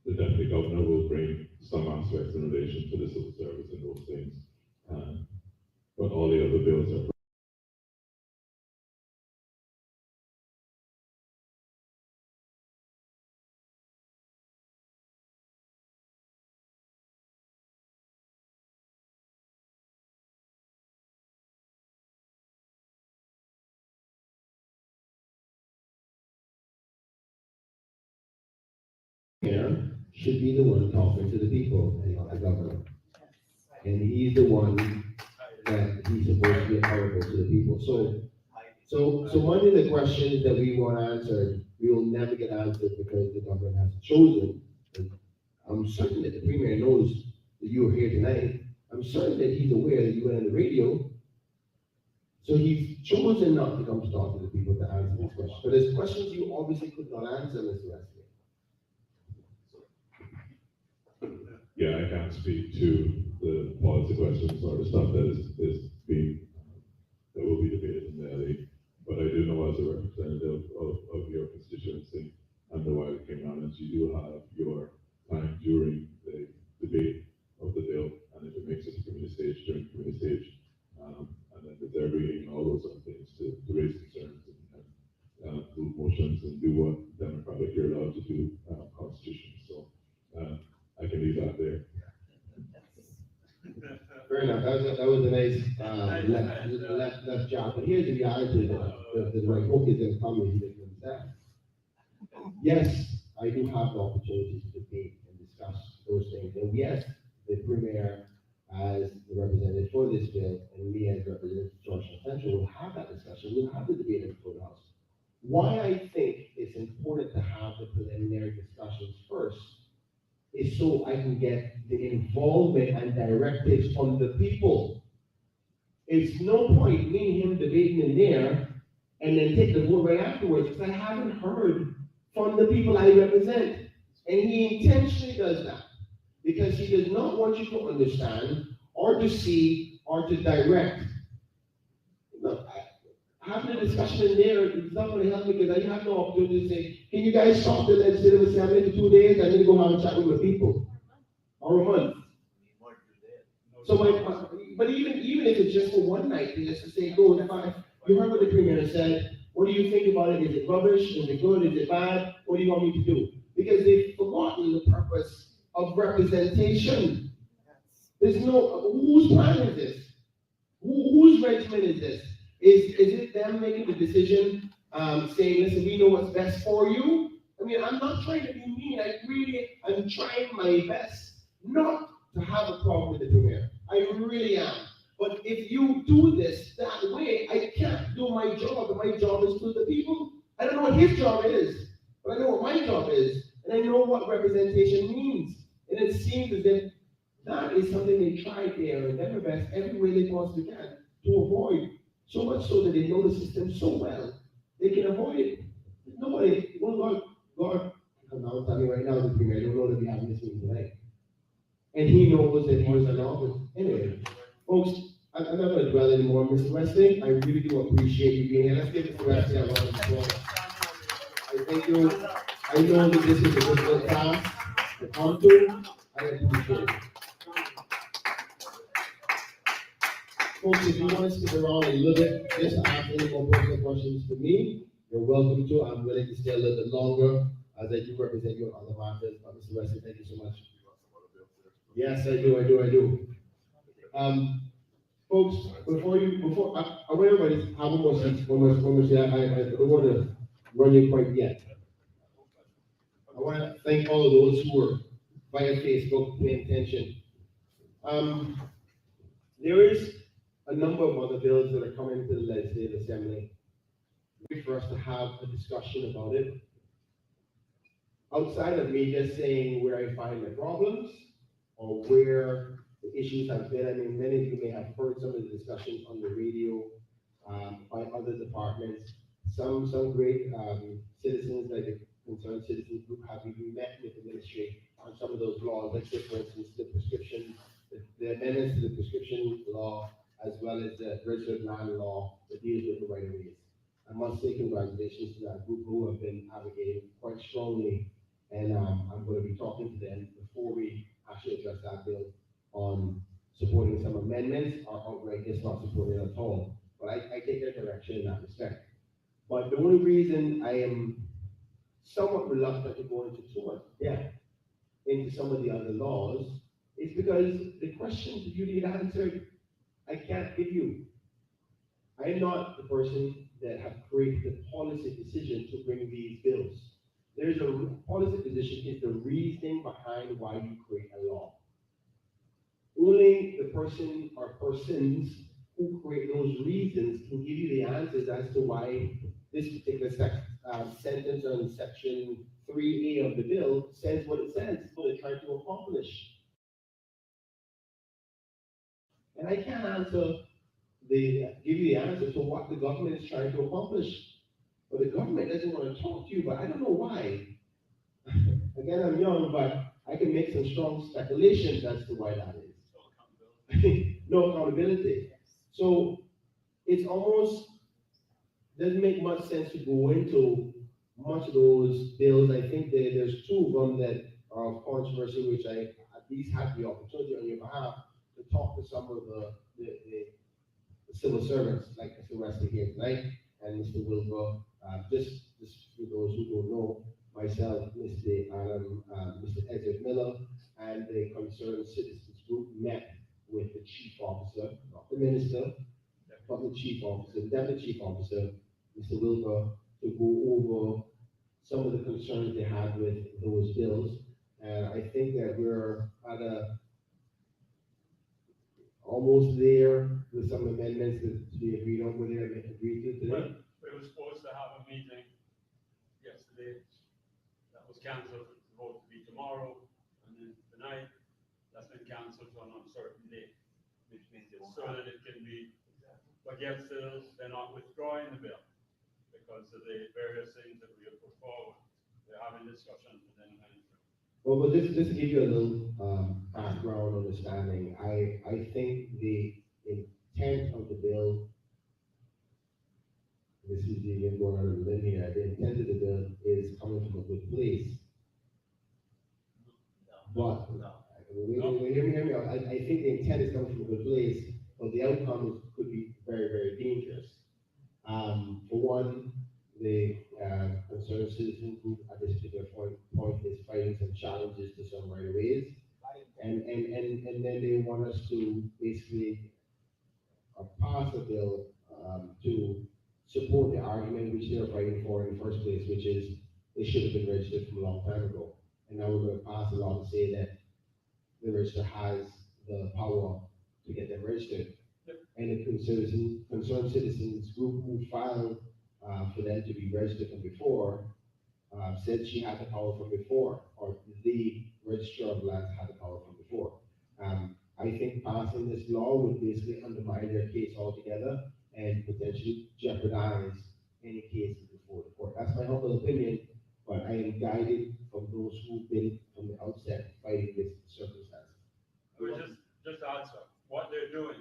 The deputy governor will bring some aspects in relation to the civil service and those things, but all the other bills are. Mayor should be the one talking to the people, and not the governor. And he's the one that he's supposed to be accountable to the people. So one of the questions that we want answered, we will never get answered because the government has chosen. I'm certain that the premier knows that you are here tonight. I'm certain that he's aware that you were on the radio. So he's chosen not to come to talk to the people to answer these questions. But there's questions you obviously could not answer, Mr. Wesley. Yeah, I can't speak to the policy questions or the stuff that is being, that will be debated in the LA. But I do know as a representative of your constituency and the Wild King Islands, you do have your time during the debate of the bill, and if it makes it to committee stage, during committee stage, and then if they're reading all those other things to raise concerns and move motions and do what democratic you're allowed to do, constitution. So I can leave that there. Fair enough. That was a nice left job. But here's the reality that I hope is going to come and you understand. Yes, I do have the opportunity to debate and discuss those things. And yes, the premier, as the representative for this bill, and me as representative of Georgetown Central, will have that discussion. We'll have the debate in the House. Why I think it's important to have the preliminary discussions first is so I can get the involvement and directives from the people. It's no point me and him debating in there and then take the vote right afterwards, because I haven't heard from the people I represent. And he intentionally does that because he does not want you to understand or to see or to direct. Look, having a discussion in there is not going to help me because I have no opportunity to say, can you guys stop the legislative assembly for 2 days? I need to go have a chat with my people. Or a month. So but even if it's just for one night, just to say, go, you heard what the premier said. What do you think about it? Is it rubbish? Is it good? Is it bad? What do you want me to do? Because they've forgotten the purpose of representation. There's no, whose plan is this? Whose regimen is this? Is it them making the decision, saying, listen, we know what's best for you? I mean, I'm not trying to be mean. I'm trying my best not to have a problem with the premier. I really am. But if you do this that way, I can't do my job. And my job is to the people. I don't know what his job is, but I know what my job is. And I know what representation means. And it seems as if that is something they tried there and their best every they possibly can to avoid, so much so that they know the system so well, they can avoid it. Nobody, well, God, come out, tell me right now, the premier, I don't know that we have this meeting tonight. And he knows that he was an office. Anyway, folks, I'm not going to dwell anymore. Mr. Wesley, I really do appreciate you being here. Let's give Mr. Wesley a round of applause. I thank you. I know that this is a difficult task to come to. I appreciate it. Folks, if you want to stick around a little bit, just ask any more personal questions to me, you're welcome to. I'm willing to stay a little bit longer as I do represent you on other matters. But Mr. Wesley, thank you so much. Yes, I do. Folks, before I want everybody to have one more seat. One more seat. I don't want to run you quite yet. I want to thank all of those who were via Facebook paying attention. There is a number of other bills that are coming to the Legislative Assembly. Wait for us to have a discussion about it. Outside of me just saying where I find the problems or where the issues have been. I mean, many of you may have heard some of the discussions on the radio by other departments. Some great citizens, like the Concerned Citizens Group, have even met with the ministry on some of those laws. Like, for instance, the prescription, the amendments to the prescription law, as well as the registered land law that deals with the right of ways. I must say congratulations to that group who have been advocating quite strongly, and I'm going to be talking to them before we actually address that bill on supporting some amendments or outright just not supporting it at all. But I take their direction in that respect. But the only reason I am somewhat reluctant to go into too much depth into some of the other laws is because the questions that you need answered, I can't give you. I am not the person that have created the policy decision to bring these bills. There's a policy position is the reasoning behind why you create a law. Only the person or persons who create those reasons can give you the answers as to why this particular sentence on section 3A of the bill says what it says, what they're trying to accomplish. And I can't give you the answer to what the government is trying to accomplish. But the government doesn't want to talk to you, but I don't know why. Again, I'm young, but I can make some strong speculations as to why that is. No accountability. So it's almost doesn't make much sense to go into much of those bills. I think there's two of them that are of controversy, which I at least had the opportunity on your behalf to talk to some of the civil servants, like Mr. Wesley here tonight, and Mr. Wilbur. Just for those who don't know, myself, Mr. Adam, Mr. Edward Miller, and the Concerned Citizens Group met with the chief officer, not the minister, but the chief officer, the deputy chief officer, Mr. Wilbur, to go over some of the concerns they had with those bills. And I think that we're at almost there with some amendments that we agreed on, were there agreed to today. Well, we were supposed to have a meeting yesterday. That was cancelled. It's supposed to be tomorrow. And then tonight, that's been cancelled for an uncertain date. Which means it's so that it can be, but yet still, they're not withdrawing the bill because of the various things that we have put forward. They're having discussions with them. Well, but just to give you a little background understanding, I think the intent of the bill, this is even going on in the here, the intent of the bill is coming from a good place. But, hear me out. I think the intent is coming from a good place, but the outcome could be very, very dangerous. For one, the Concerned Citizen Group at this particular point is fighting some challenges to some right of ways. And then they want us to basically pass a bill to support the argument which they're fighting for in the first place, which is they should have been registered from a long time ago. And now we're going to pass a law to say that the register has the power to get them registered. And the Concerned Citizens Group who filed for them to be registered from before said she had the power from before, or the registrar of lands had the power from before. I think passing this law would basically undermine their case altogether and potentially jeopardize any cases before the court. That's my humble opinion, but I am guided from those who've been from the outset fighting this circumstance. I would just answer, what they're doing,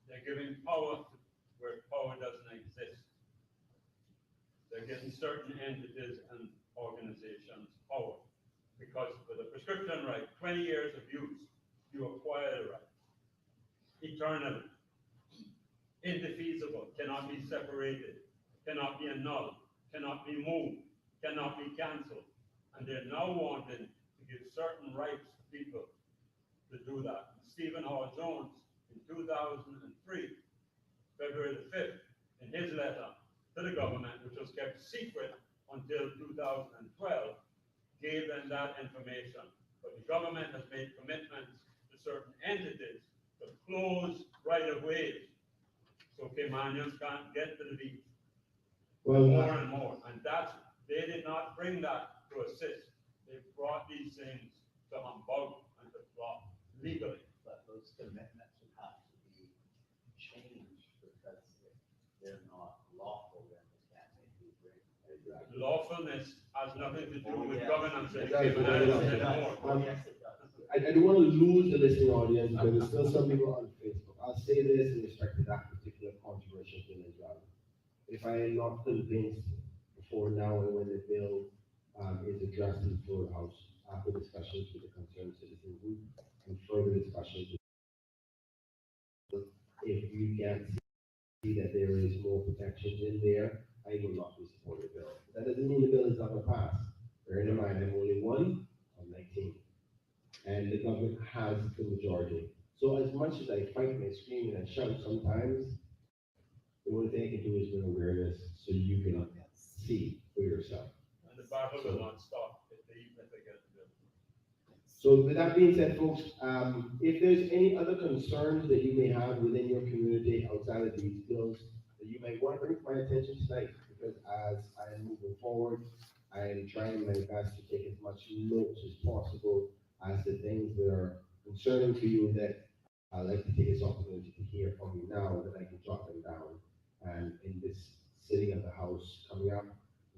they're giving power where power doesn't exist. They're giving certain entities and organizations power. Because with a prescription right, 20 years of use, you acquire the right. Eternally. Indefeasible, cannot be separated, cannot be annulled, cannot be moved, cannot be cancelled. And they're now wanting to give certain rights to people to do that. Stephen Hall Jones, in 2003, February the 5th, in his letter to the government, which was kept secret until 2012, gave them that information. But the government has made commitments to certain entities to close right-of-ways, so Caymanians can't get to the beach. Well, More and more, and they did not bring that to assist. They brought these things to humbug and to flop legally. But those commitments would have to be changed because they're not lawful, then they can't make you bring. Lawfulness has nothing to do with yes. governance in the Exactly. Cayman Islands anymore. Yes, it does. I don't want to lose the listening audience because there's still some people on Facebook. I'll say this in respect to that particular controversial bill as well. If I am not convinced before now and when the bill is addressed in the floor house, after discussions with the concerned citizen group and further discussions, if you can't see that there is more protections in there, I will not be supporting the bill. That doesn't mean the bill is not going to pass. Bear in mind, I'm only one of 19. And the government has the majority. So as much as I fight and I scream and I shout sometimes, the only thing I can do is bring awareness so you can see for yourself. And the battle will not stop even if they get the bill. So with that being said, folks, if there's any other concerns that you may have within your community outside of these bills that you may want to bring to my attention tonight, because as I am moving forward, I am trying my best to take as much notes as possible as the things that are concerning to you that I'd like to take this opportunity to hear from you now, that I can jot them down. And in this sitting of the house coming up,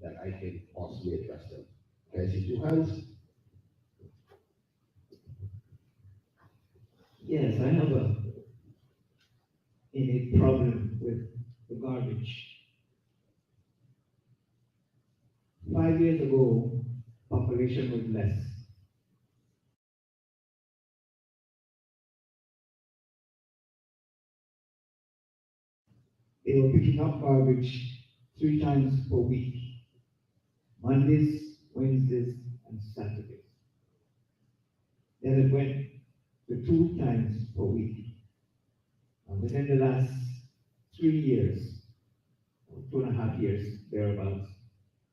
that I can possibly address them. Can I see 2 hands? Yes, I have a problem with the garbage. 5 years ago, population was less. They were picking up garbage 3 times per week, Mondays, Wednesdays, and Saturdays. Then it went to 2 times per week. And within the last 3 years, or 2.5 years, thereabouts,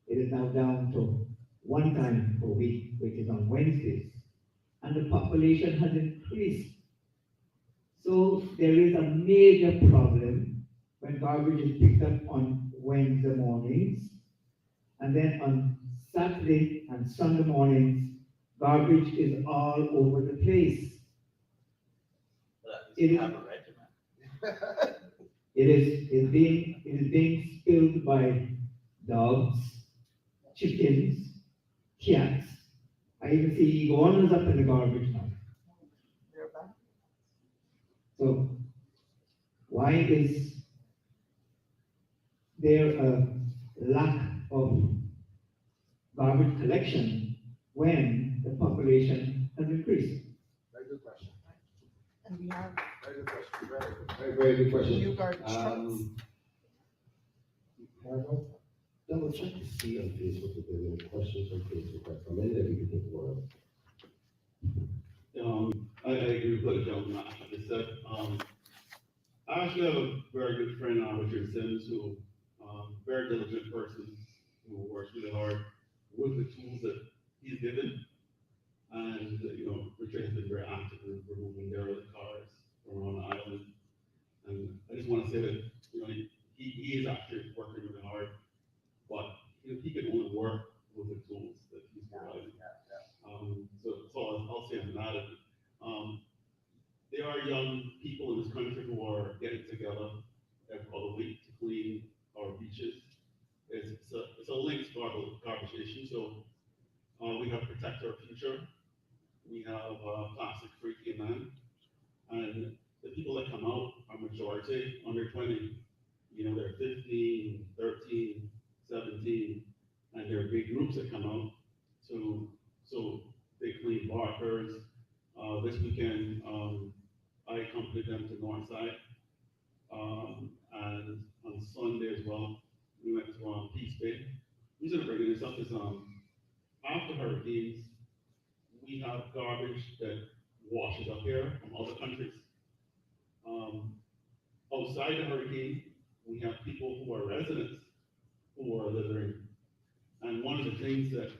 it is now down to 1 time per week, which is on Wednesdays. And the population has increased. So there is a major problem when garbage is picked up on Wednesday mornings, and then on Saturday and Sunday mornings, garbage is all over the place. But you have a regiment. It is being spilled by dogs, chickens, cats. I even see iguanas up in the garbage now. So why is there a lack of garbage collection when the population has increased? Very good question. And we have Very good question. Very good question. new garbage trucks. Carol, double check to see on Facebook if there's any questions on Facebook that come in that we can take one of. I agree with what John Ashley just said. I actually have a very good friend, Richard Sims, who, very diligent person, who works really hard with the tools that he's given. And, Richard has been very active in removing derelict cars from around the island. And I just want to say that, he is actually working really hard, but he can only work with the tools that he's providing. So I'll say on that. They there are young people in this country who are getting together every other week to clean our beaches. It's a linked garbage issue, so we have Protect Our Future, we have Plastic Free Cayman, and the people that come out are majority under 20. You know, they're 15, 13, 17, and there are big groups that come out. So they clean barkers. This weekend, I accompanied them to Northside. And on Sunday as well, we went to Peace Bay. The reason I'm bringing this up is after hurricanes, we have garbage that washes up here from other countries. Outside the hurricane, we have people who are residents who are littering. And one of the things that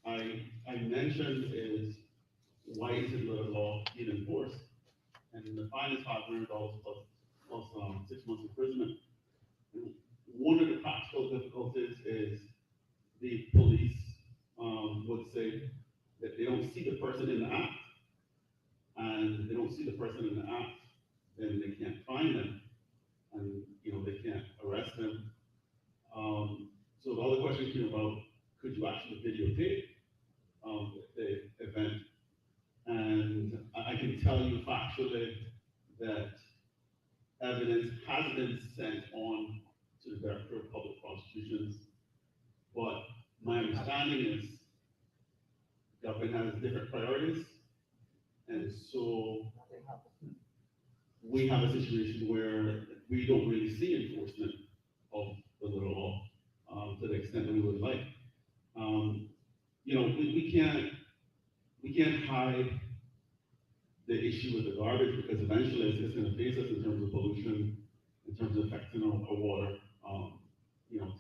I mentioned is, why isn't the law being enforced? And the fine is $500 plus 6 months imprisonment. And one of the practical difficulties is the police would say that they don't see the person in the act, and they don't see the person in the act, then they can't find them, and they can't arrest them. So the other question came about, could you actually videotape the event? And I can tell you factually that evidence has been sent on to the Director of Public Prosecutions, but my understanding is government has different priorities, and so we have a situation where we don't really see enforcement of the little law to the extent that we would like. We can't hide the issue with the garbage, because eventually it's going to face us in terms of pollution, in terms of affecting our water,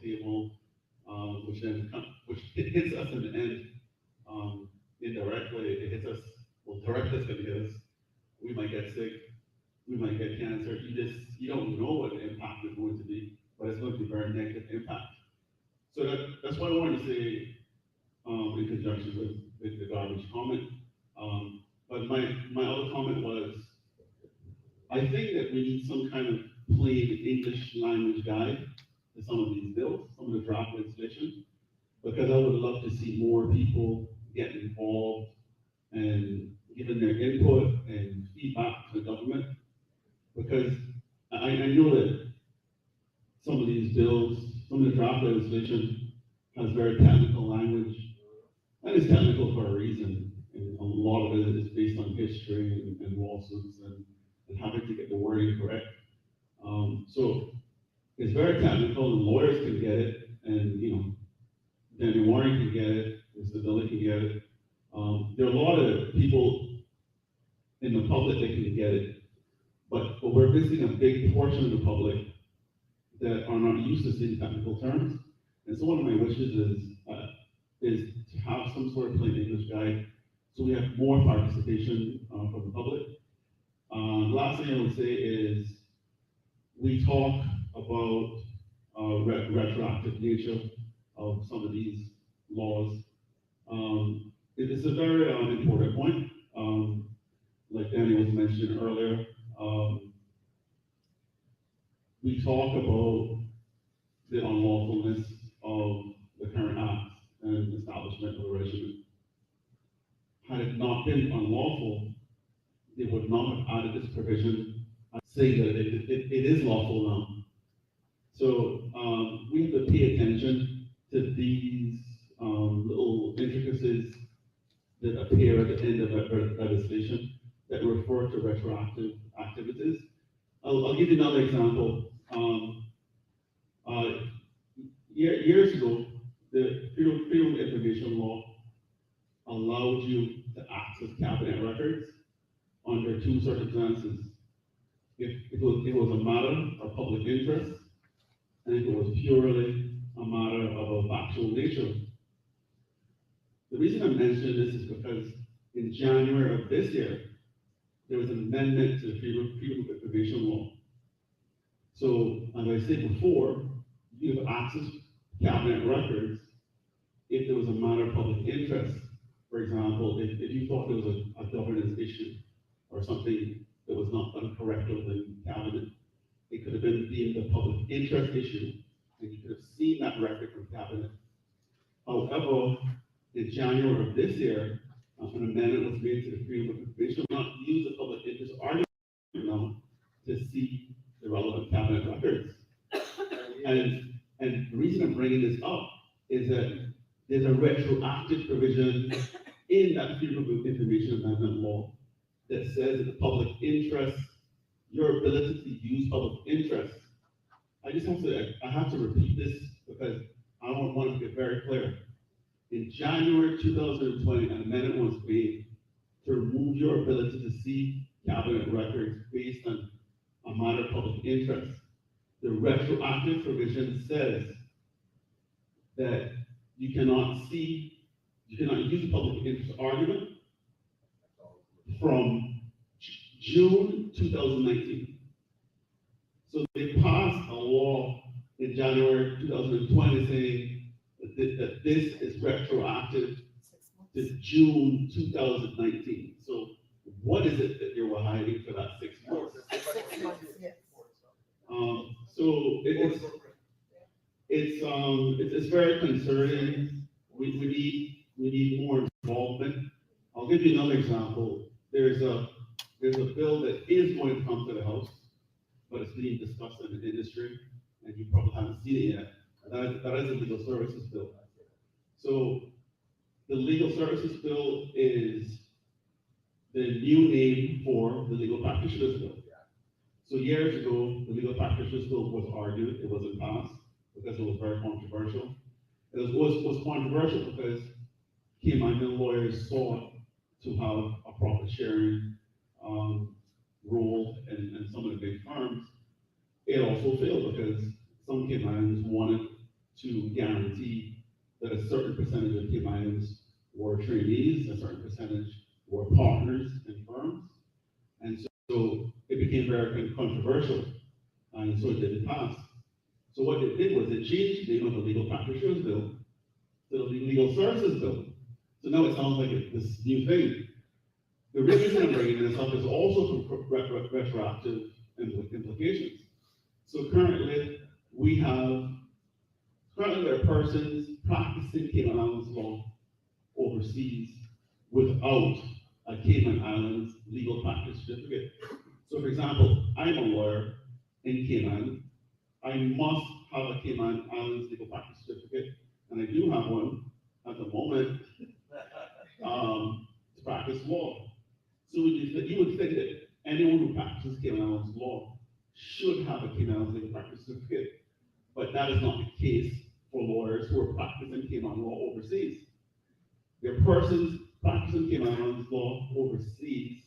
table, which hits us in the end. Indirectly, it hits us. Well, directly it's going to hit us. We might get sick. We might get cancer. You don't know what the impact is going to be, but it's going to be a very negative impact. So that's what I wanted to say in conjunction with the garbage comment. But my other comment was, I think that we need some kind of plain English language guide to some of these bills, some of the draft legislation, because I would love to see more people get involved and giving their input and feedback to the government. Because I know that some of these bills, some of the draft legislation has very technical language, and it's technical for a reason. And a lot of it is based on history and lawsuits and having to get the wording correct. So it's very technical, and lawyers can get it, and Danny Warren can get it, Mr. Billy can get it. There are a lot of people in the public that can get it, but we're missing a big portion of the public that are not used to seeing technical terms. And so one of my wishes is to have some sort of plain English guide, so we have more participation from the public. Last thing I would say is, we talk about retroactive nature of some of these laws. It is a very important point. Like Danny was mentioning earlier, we talk about the unlawfulness of the current acts and establishment of a regime. Had it not been unlawful, they would not have added this provision saying that it is lawful now. So we have to pay attention to these little intricacies that appear at the end of legislation that refer to retroactive activities. I'll give you another example. Years ago, the Freedom of Information Law allowed you to access cabinet records under two circumstances. If it was a matter of public interest, and if it was purely a matter of a factual nature. The reason I'm mentioning this is because in January of this year, there was an amendment to the Freedom of Information Law. So, as I said before, you have access to cabinet records if there was a matter of public interest. For example, if you thought there was a governance issue or something that was not done correctly within cabinet. It could have been deemed a public interest issue, and you could have seen that record from cabinet. However, in January of this year, an amendment was made to the Freedom of Information, not use the public interest argument now to see the relevant cabinet records. And the reason I'm bringing this up is that there's a retroactive provision in that Freedom of Information Amendment law that says that the public interest, your ability to use public interest. I have to repeat this because I want to get very clear. In January 2020, an amendment was made to remove your ability to see cabinet records based on a matter of public interest. The retroactive provision says that you cannot use the public interest argument from June 2019. So they passed a law in January 2020 saying that this is retroactive to June 2019. So what is it that you were hiding for that 6 months? 6 months, yes. So it's very concerning. We need more involvement. I'll give you another example. There's a bill that is going to come to the House, but it's being discussed in the industry, and you probably haven't seen it yet. That is a legal services bill. So the legal services bill is the new name for the legal practitioners bill. So years ago, the legal practitioners bill was argued, it wasn't passed because it was very controversial. It was controversial because Cayman lawyers sought to have a profit sharing rule in some of the big firms. It also failed because some Caymanians wanted to guarantee that a certain percentage of Caymanians were trainees, a certain percentage were partners in firms. And so it became very controversial, and so it didn't pass. So what it did was it changed the name of the legal practitioners bill to the legal services bill. So now it sounds like this new thing. The reason I'm bringing this up is also for retroactive implications. So currently there are persons practicing Cayman Islands law overseas without a Cayman Islands legal practice certificate. So for example, I'm a lawyer in Cayman. I must have a Cayman Islands legal practice certificate, and I do have one at the moment to practice law. So you would think that anyone who practices Cayman Islands law should have a Cayman Islands legal practice certificate, but that is not the case for lawyers who are practicing Cayman law overseas. There are persons practicing Cayman Islands law overseas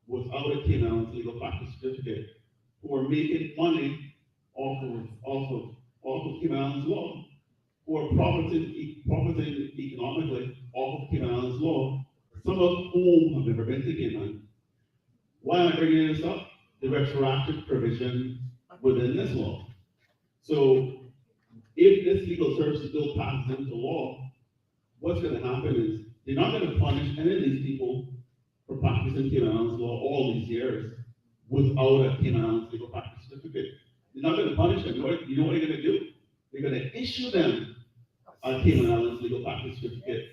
without a Cayman Islands legal practice certificate who are making money off of Cayman Islands law, who are profiting economically off of Cayman Islands law, some of whom have never been to Cayman. Why am I bringing this up? The retroactive provision within this law. So if this legal services bill passes into law, what's going to happen is they're not going to punish any of these people for practicing Cayman Islands law all these years without a Cayman Islands legal practice certificate. They're not going to punish them. You know what they're going to do? They're going to issue them a Cayman Islands legal practice certificate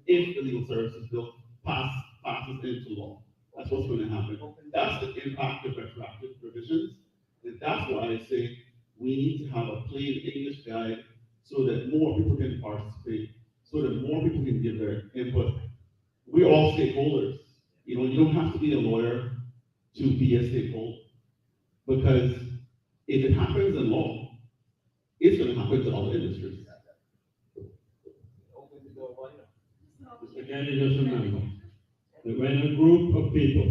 if the legal services bill passes into law. That's what's going to happen. That's the impact of retroactive provisions, and that's why I say we need to have a plain English guide so that more people can participate, so that more people can give their input. We're all stakeholders. You know, you don't have to be a lawyer to be a stakeholder, because if it happens in law, it's going to happen to all industries. Mr. Kenneth, just remember that when a group of people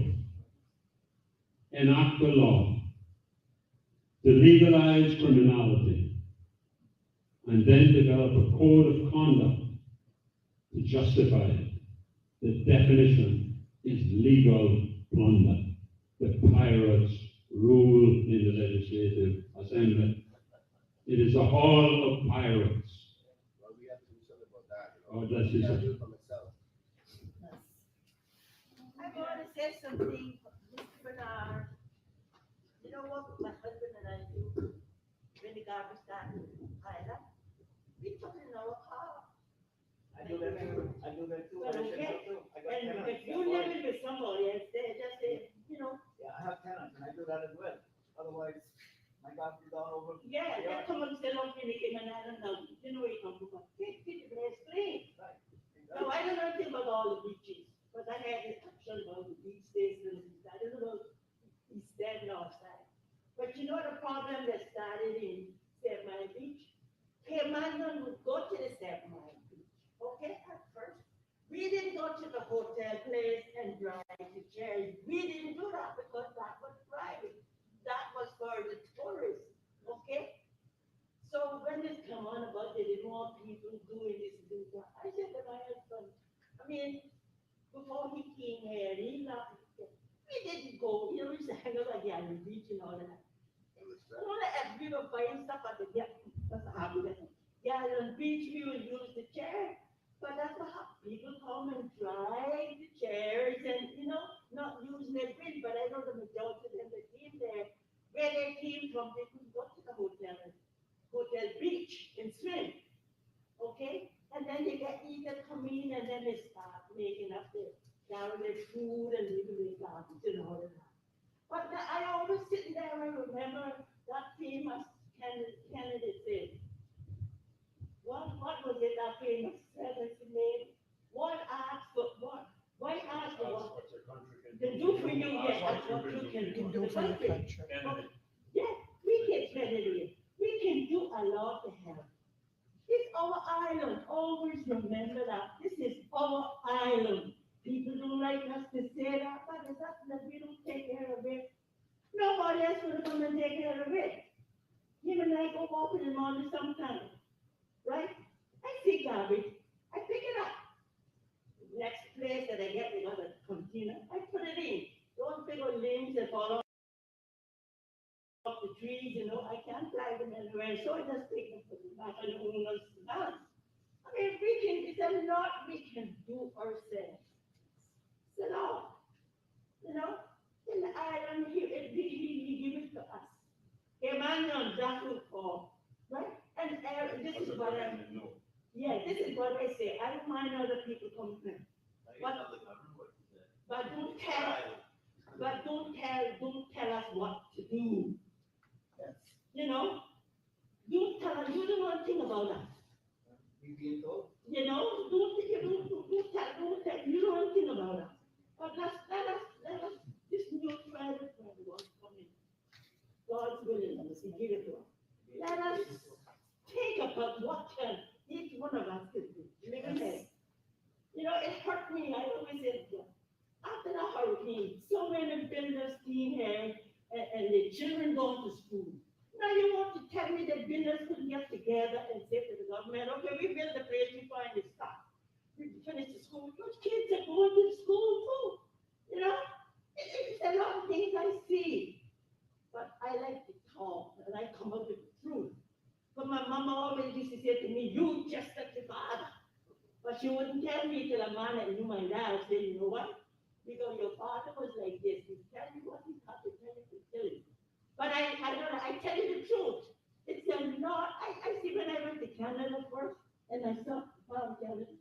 enact a law to legalize criminality and then develop a code of conduct to justify it, the definition is legal plunder. The pirates rule in the Legislative Assembly. It is a hall of pirates. Well, we have to do something about that. Oh, bless We you, have to sir. do it for myself. I want to say something, Mr. Bernard. what my husband and I do when the garbage started piling up? We took it in our car. I do that too, I do that too. Well, I should okay. have too. I got And tenants. if you live in with somebody else, they just say, you know, Yeah, I have tenants and I do that as well. Otherwise, my garbage is all over. yeah, they come and sell up in the Cayman Islands, now, you know, you come to one, take it, it's clean. Right. Now, I don't know anything about all the beaches, but I had this action about the beach stations, I don't know about east and north side. But you know the problem that started in Step Mile Beach? Cayman would go to the Step Mile Beach, okay, at first. We didn't go to the hotel place and drive the chairs. We didn't do that because that was private. That was for the tourists, okay? So when this come on about they didn't want people doing this and doing that, I said to my husband, I mean, before he came here, he not, we didn't go, you know, we used to hang out at the island beach and all that. Only if we were buying stuff at the, that's happening. The island beach, we would use the chair. But that's what happens. People come and drive the chairs and, you know, not using their bridge, but I know the majority of them that came there, where they came from, they could go to the hotel beach and swim, okay? And then they get either come in and then they start making up their food and leaving their garbage and all of that. But I always sitting there and remember that famous Kenneth said, what was it that famous sentence he made? One asks for what? Why ask for what? What your country can Can do. do for you, Ask yes, that's what you can do for the country. Kennedy. Yeah, we can, Kennedy, we can do a lot to help. It's our island, always remember that, this is our island. People don't like us to say that, but it's not that we don't take care of it. Nobody else will come and take care of it. Him and I go walking in the morning sometimes, right? I see garbage, I pick it up. Next place that I get another container, I put it in. Those big old limbs that fall off the trees, you know, I can't fly them anywhere, so I just take them to the back of the owner's house. I mean, it's a lot we can do ourselves. It's a lot, you know, in the island here, he give it to us. Emmanuel, that will fall, right? And this is what I, yeah, this is what I say, I don't mind other people complain. But don't tell us what to do. You know, don't tell us, you don't know anything about us. We being told. You know, don't tell, you don't know anything about us. But let us, this new private was coming. God's willing, and he give it to us. Let us think about what can each one of us can do. Living here. You know, it hurt me, I always said, after the hurricane, so many builders came here and the children going to school. Now you want to tell me that builders couldn't get together and say to the government, okay, we build the place, we find the stuff. We finish the school, those kids are going to school too. You know, it's a lot of things I see. But I like to talk and I come up with the truth. But my mama always used to say to me, you just like your father. But she wouldn't tell me till a man that knew my dad said, you know what? Because your father was like this. He tell you what he had to tell you to tell you. But I don't know, I tell you the truth. It's a lot. I see when I went to Canada first and I saw Farm Canada.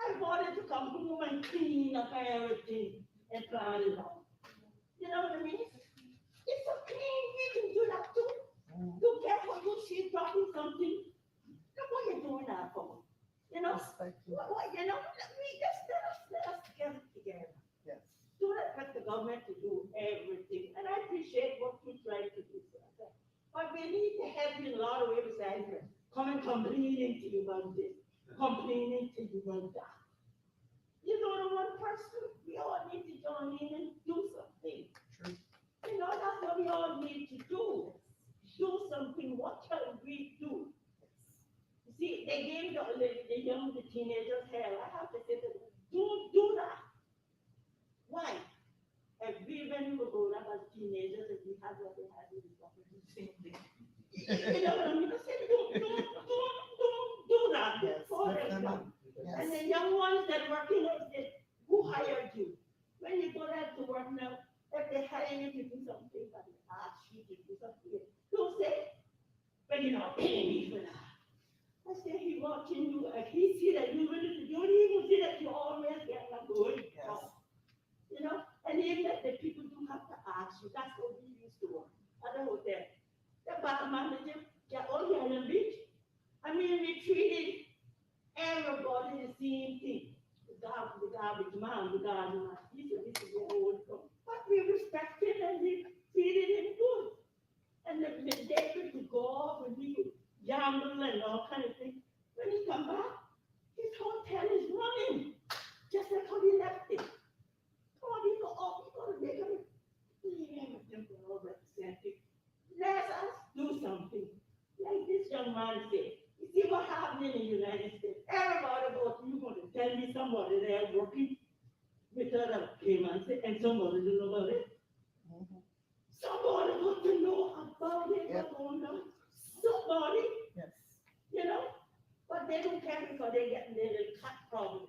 I wanted to come home and clean up everything and plant it out. You know what I mean? It's so clean, we can do that too. You get what you see dropping something. Look what you're doing that for. You know, you know, let us get it together. Yes. Do not expect the government to do everything, and I appreciate what you try to do. But we need to help you in a lot of ways besides come and complaining to you about this, complaining to you about that. You know, the one person, we all need to join in and do something. True. You know, that's what we all need to do. Do something. What can we do? See, they gave the young, the teenagers hell. I have to say to them, don't do that. Why? When we were growing up as teenagers, and we had what we had, we were talking the same thing. You know what I mean? I said, don't do that. Yes, For lift them them. up. And Yes. the young ones that are working, I said, who hired you? When you go out to work now, if they hire you to do something, but they ask you to do start paying me for that. I said, he watching you, if he see that you really, you don't even see that you always get a good job. You know, and even if the people do have to ask you, that's what we used to work at the hotel. The bar manager get on the island beach. I mean, we treated everybody the same thing. The garbage man, the garden man, this is your old come. But we respected and we treated him good. And the day could go off and we could gamble and all kind of things. When he come back, his hotel is running, just like how he left it. Oh, he go off, he go to make him. All represented. Let us do something. Like this young man said, you see what happened in the United States? Everybody about you going to tell me somebody there working with other payments and somebody don't know about it. Somebody got to know about it, what's going on. Somebody, you know, but they don't care because they're getting their little cut problem.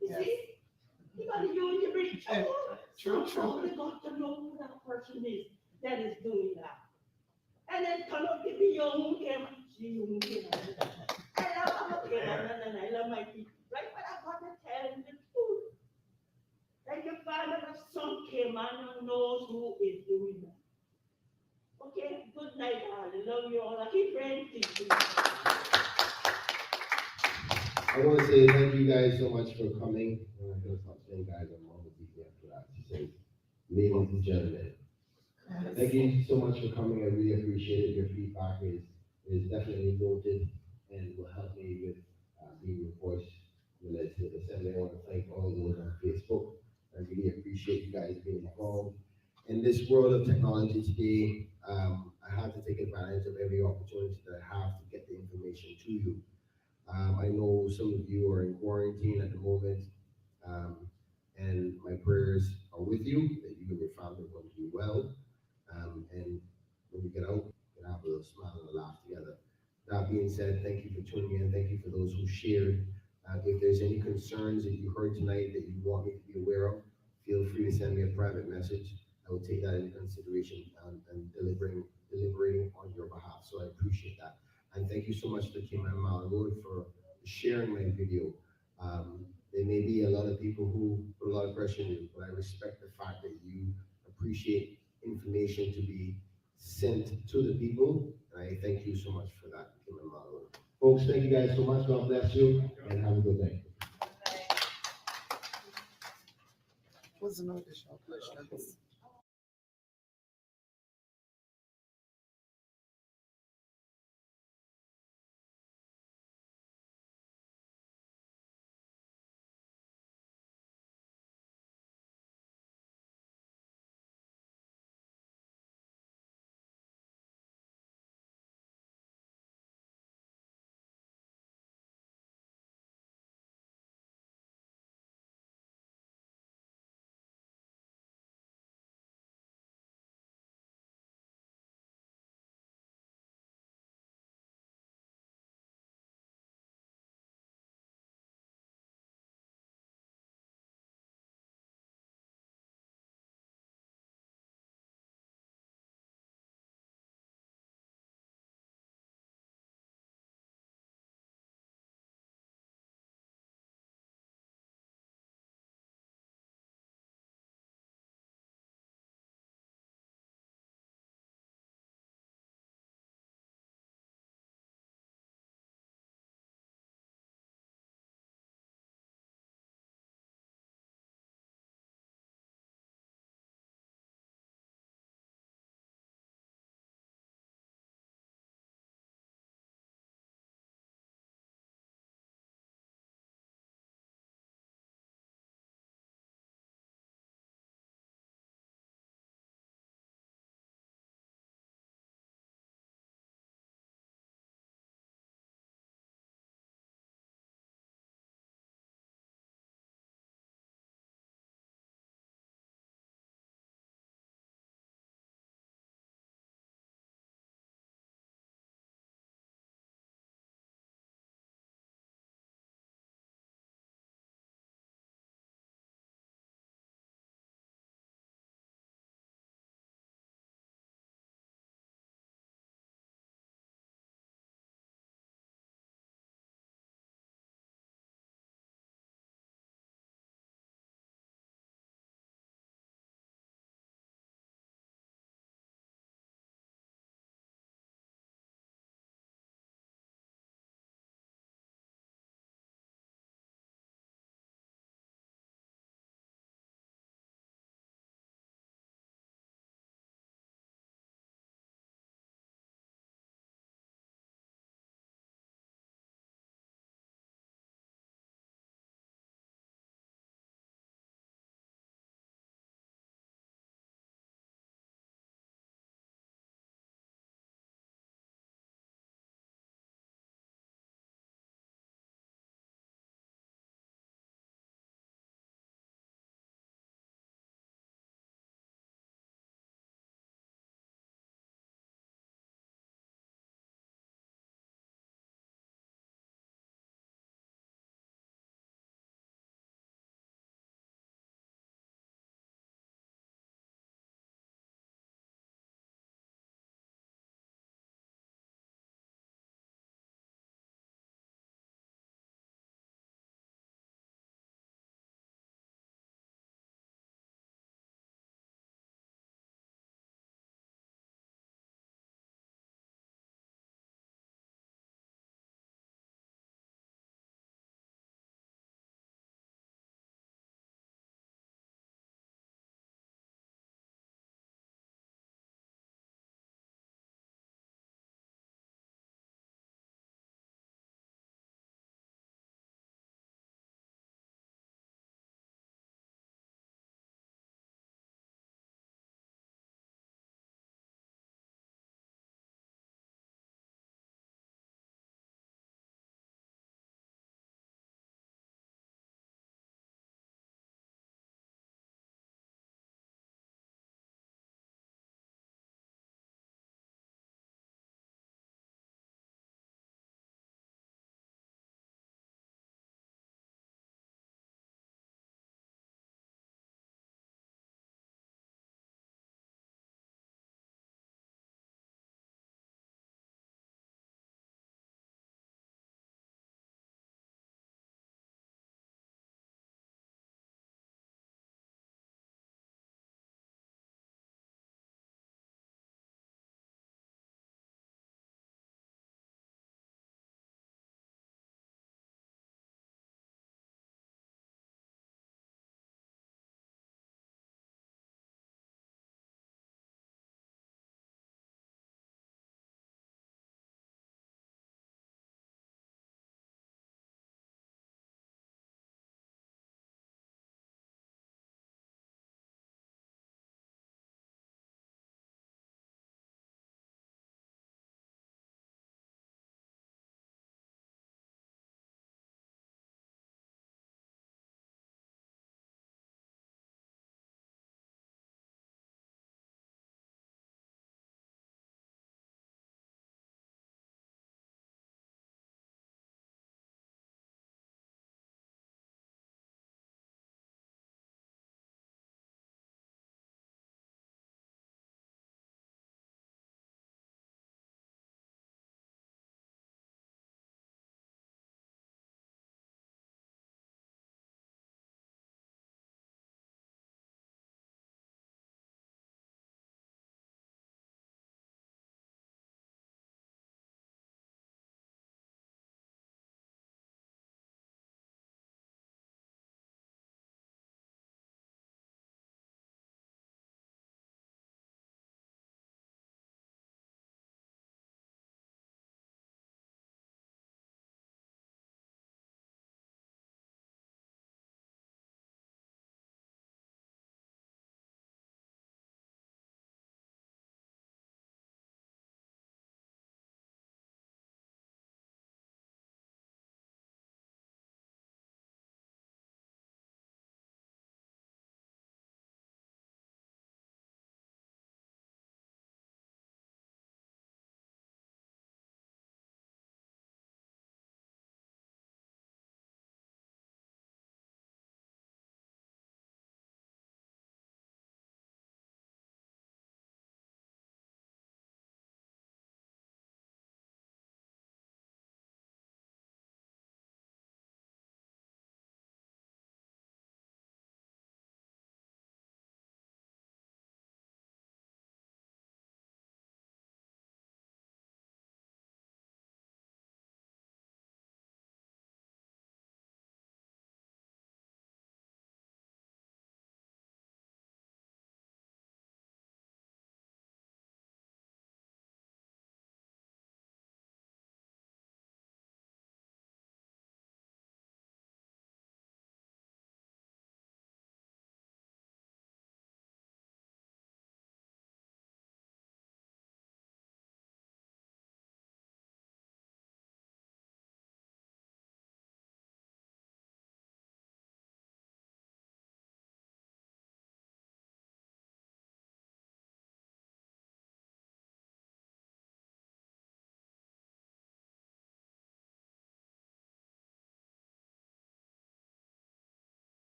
You see? You got to use your big tool. Somebody got to know who that person is that is doing that. And then come up to be your own camera. I love and I love my people. Right? But I got to tell them the truth. And your father, son came and who knows who is doing that. Okay, good night, darling. Love you all. I keep praying to you. I want to say thank you guys so much for coming. I'm not going to stop saying guys, I'm on the TV after that. She says, ladies and gentlemen. Thank you so much for coming. I really appreciate it. Your feedback is definitely noted and will help me with being your voice in the legislative assembly. I want to thank all those on Facebook. I really appreciate you guys being involved. In this world of technology today, I have to take advantage of every opportunity that I have to get the information to you. I know some of you are in quarantine at the moment, and my prayers are with you, that you and your family are going to be well. And when you get out, you can have a little smile and a laugh together. That being said, thank you for tuning in. Thank you for those who shared. If there's any concerns that you heard tonight that you want me to be aware of, feel free to send me a private message. I will take that into consideration and deliberating on your behalf. So I appreciate that. And thank you so much to Kim and Malwood for sharing my video. There may be a lot of people who put a lot of pressure on you, but I respect the fact that you appreciate information to be sent to the people. And I thank you so much for that, Kim and Malwood. Folks, thank you guys so much. God bless you and have a good day. Was no additional questions.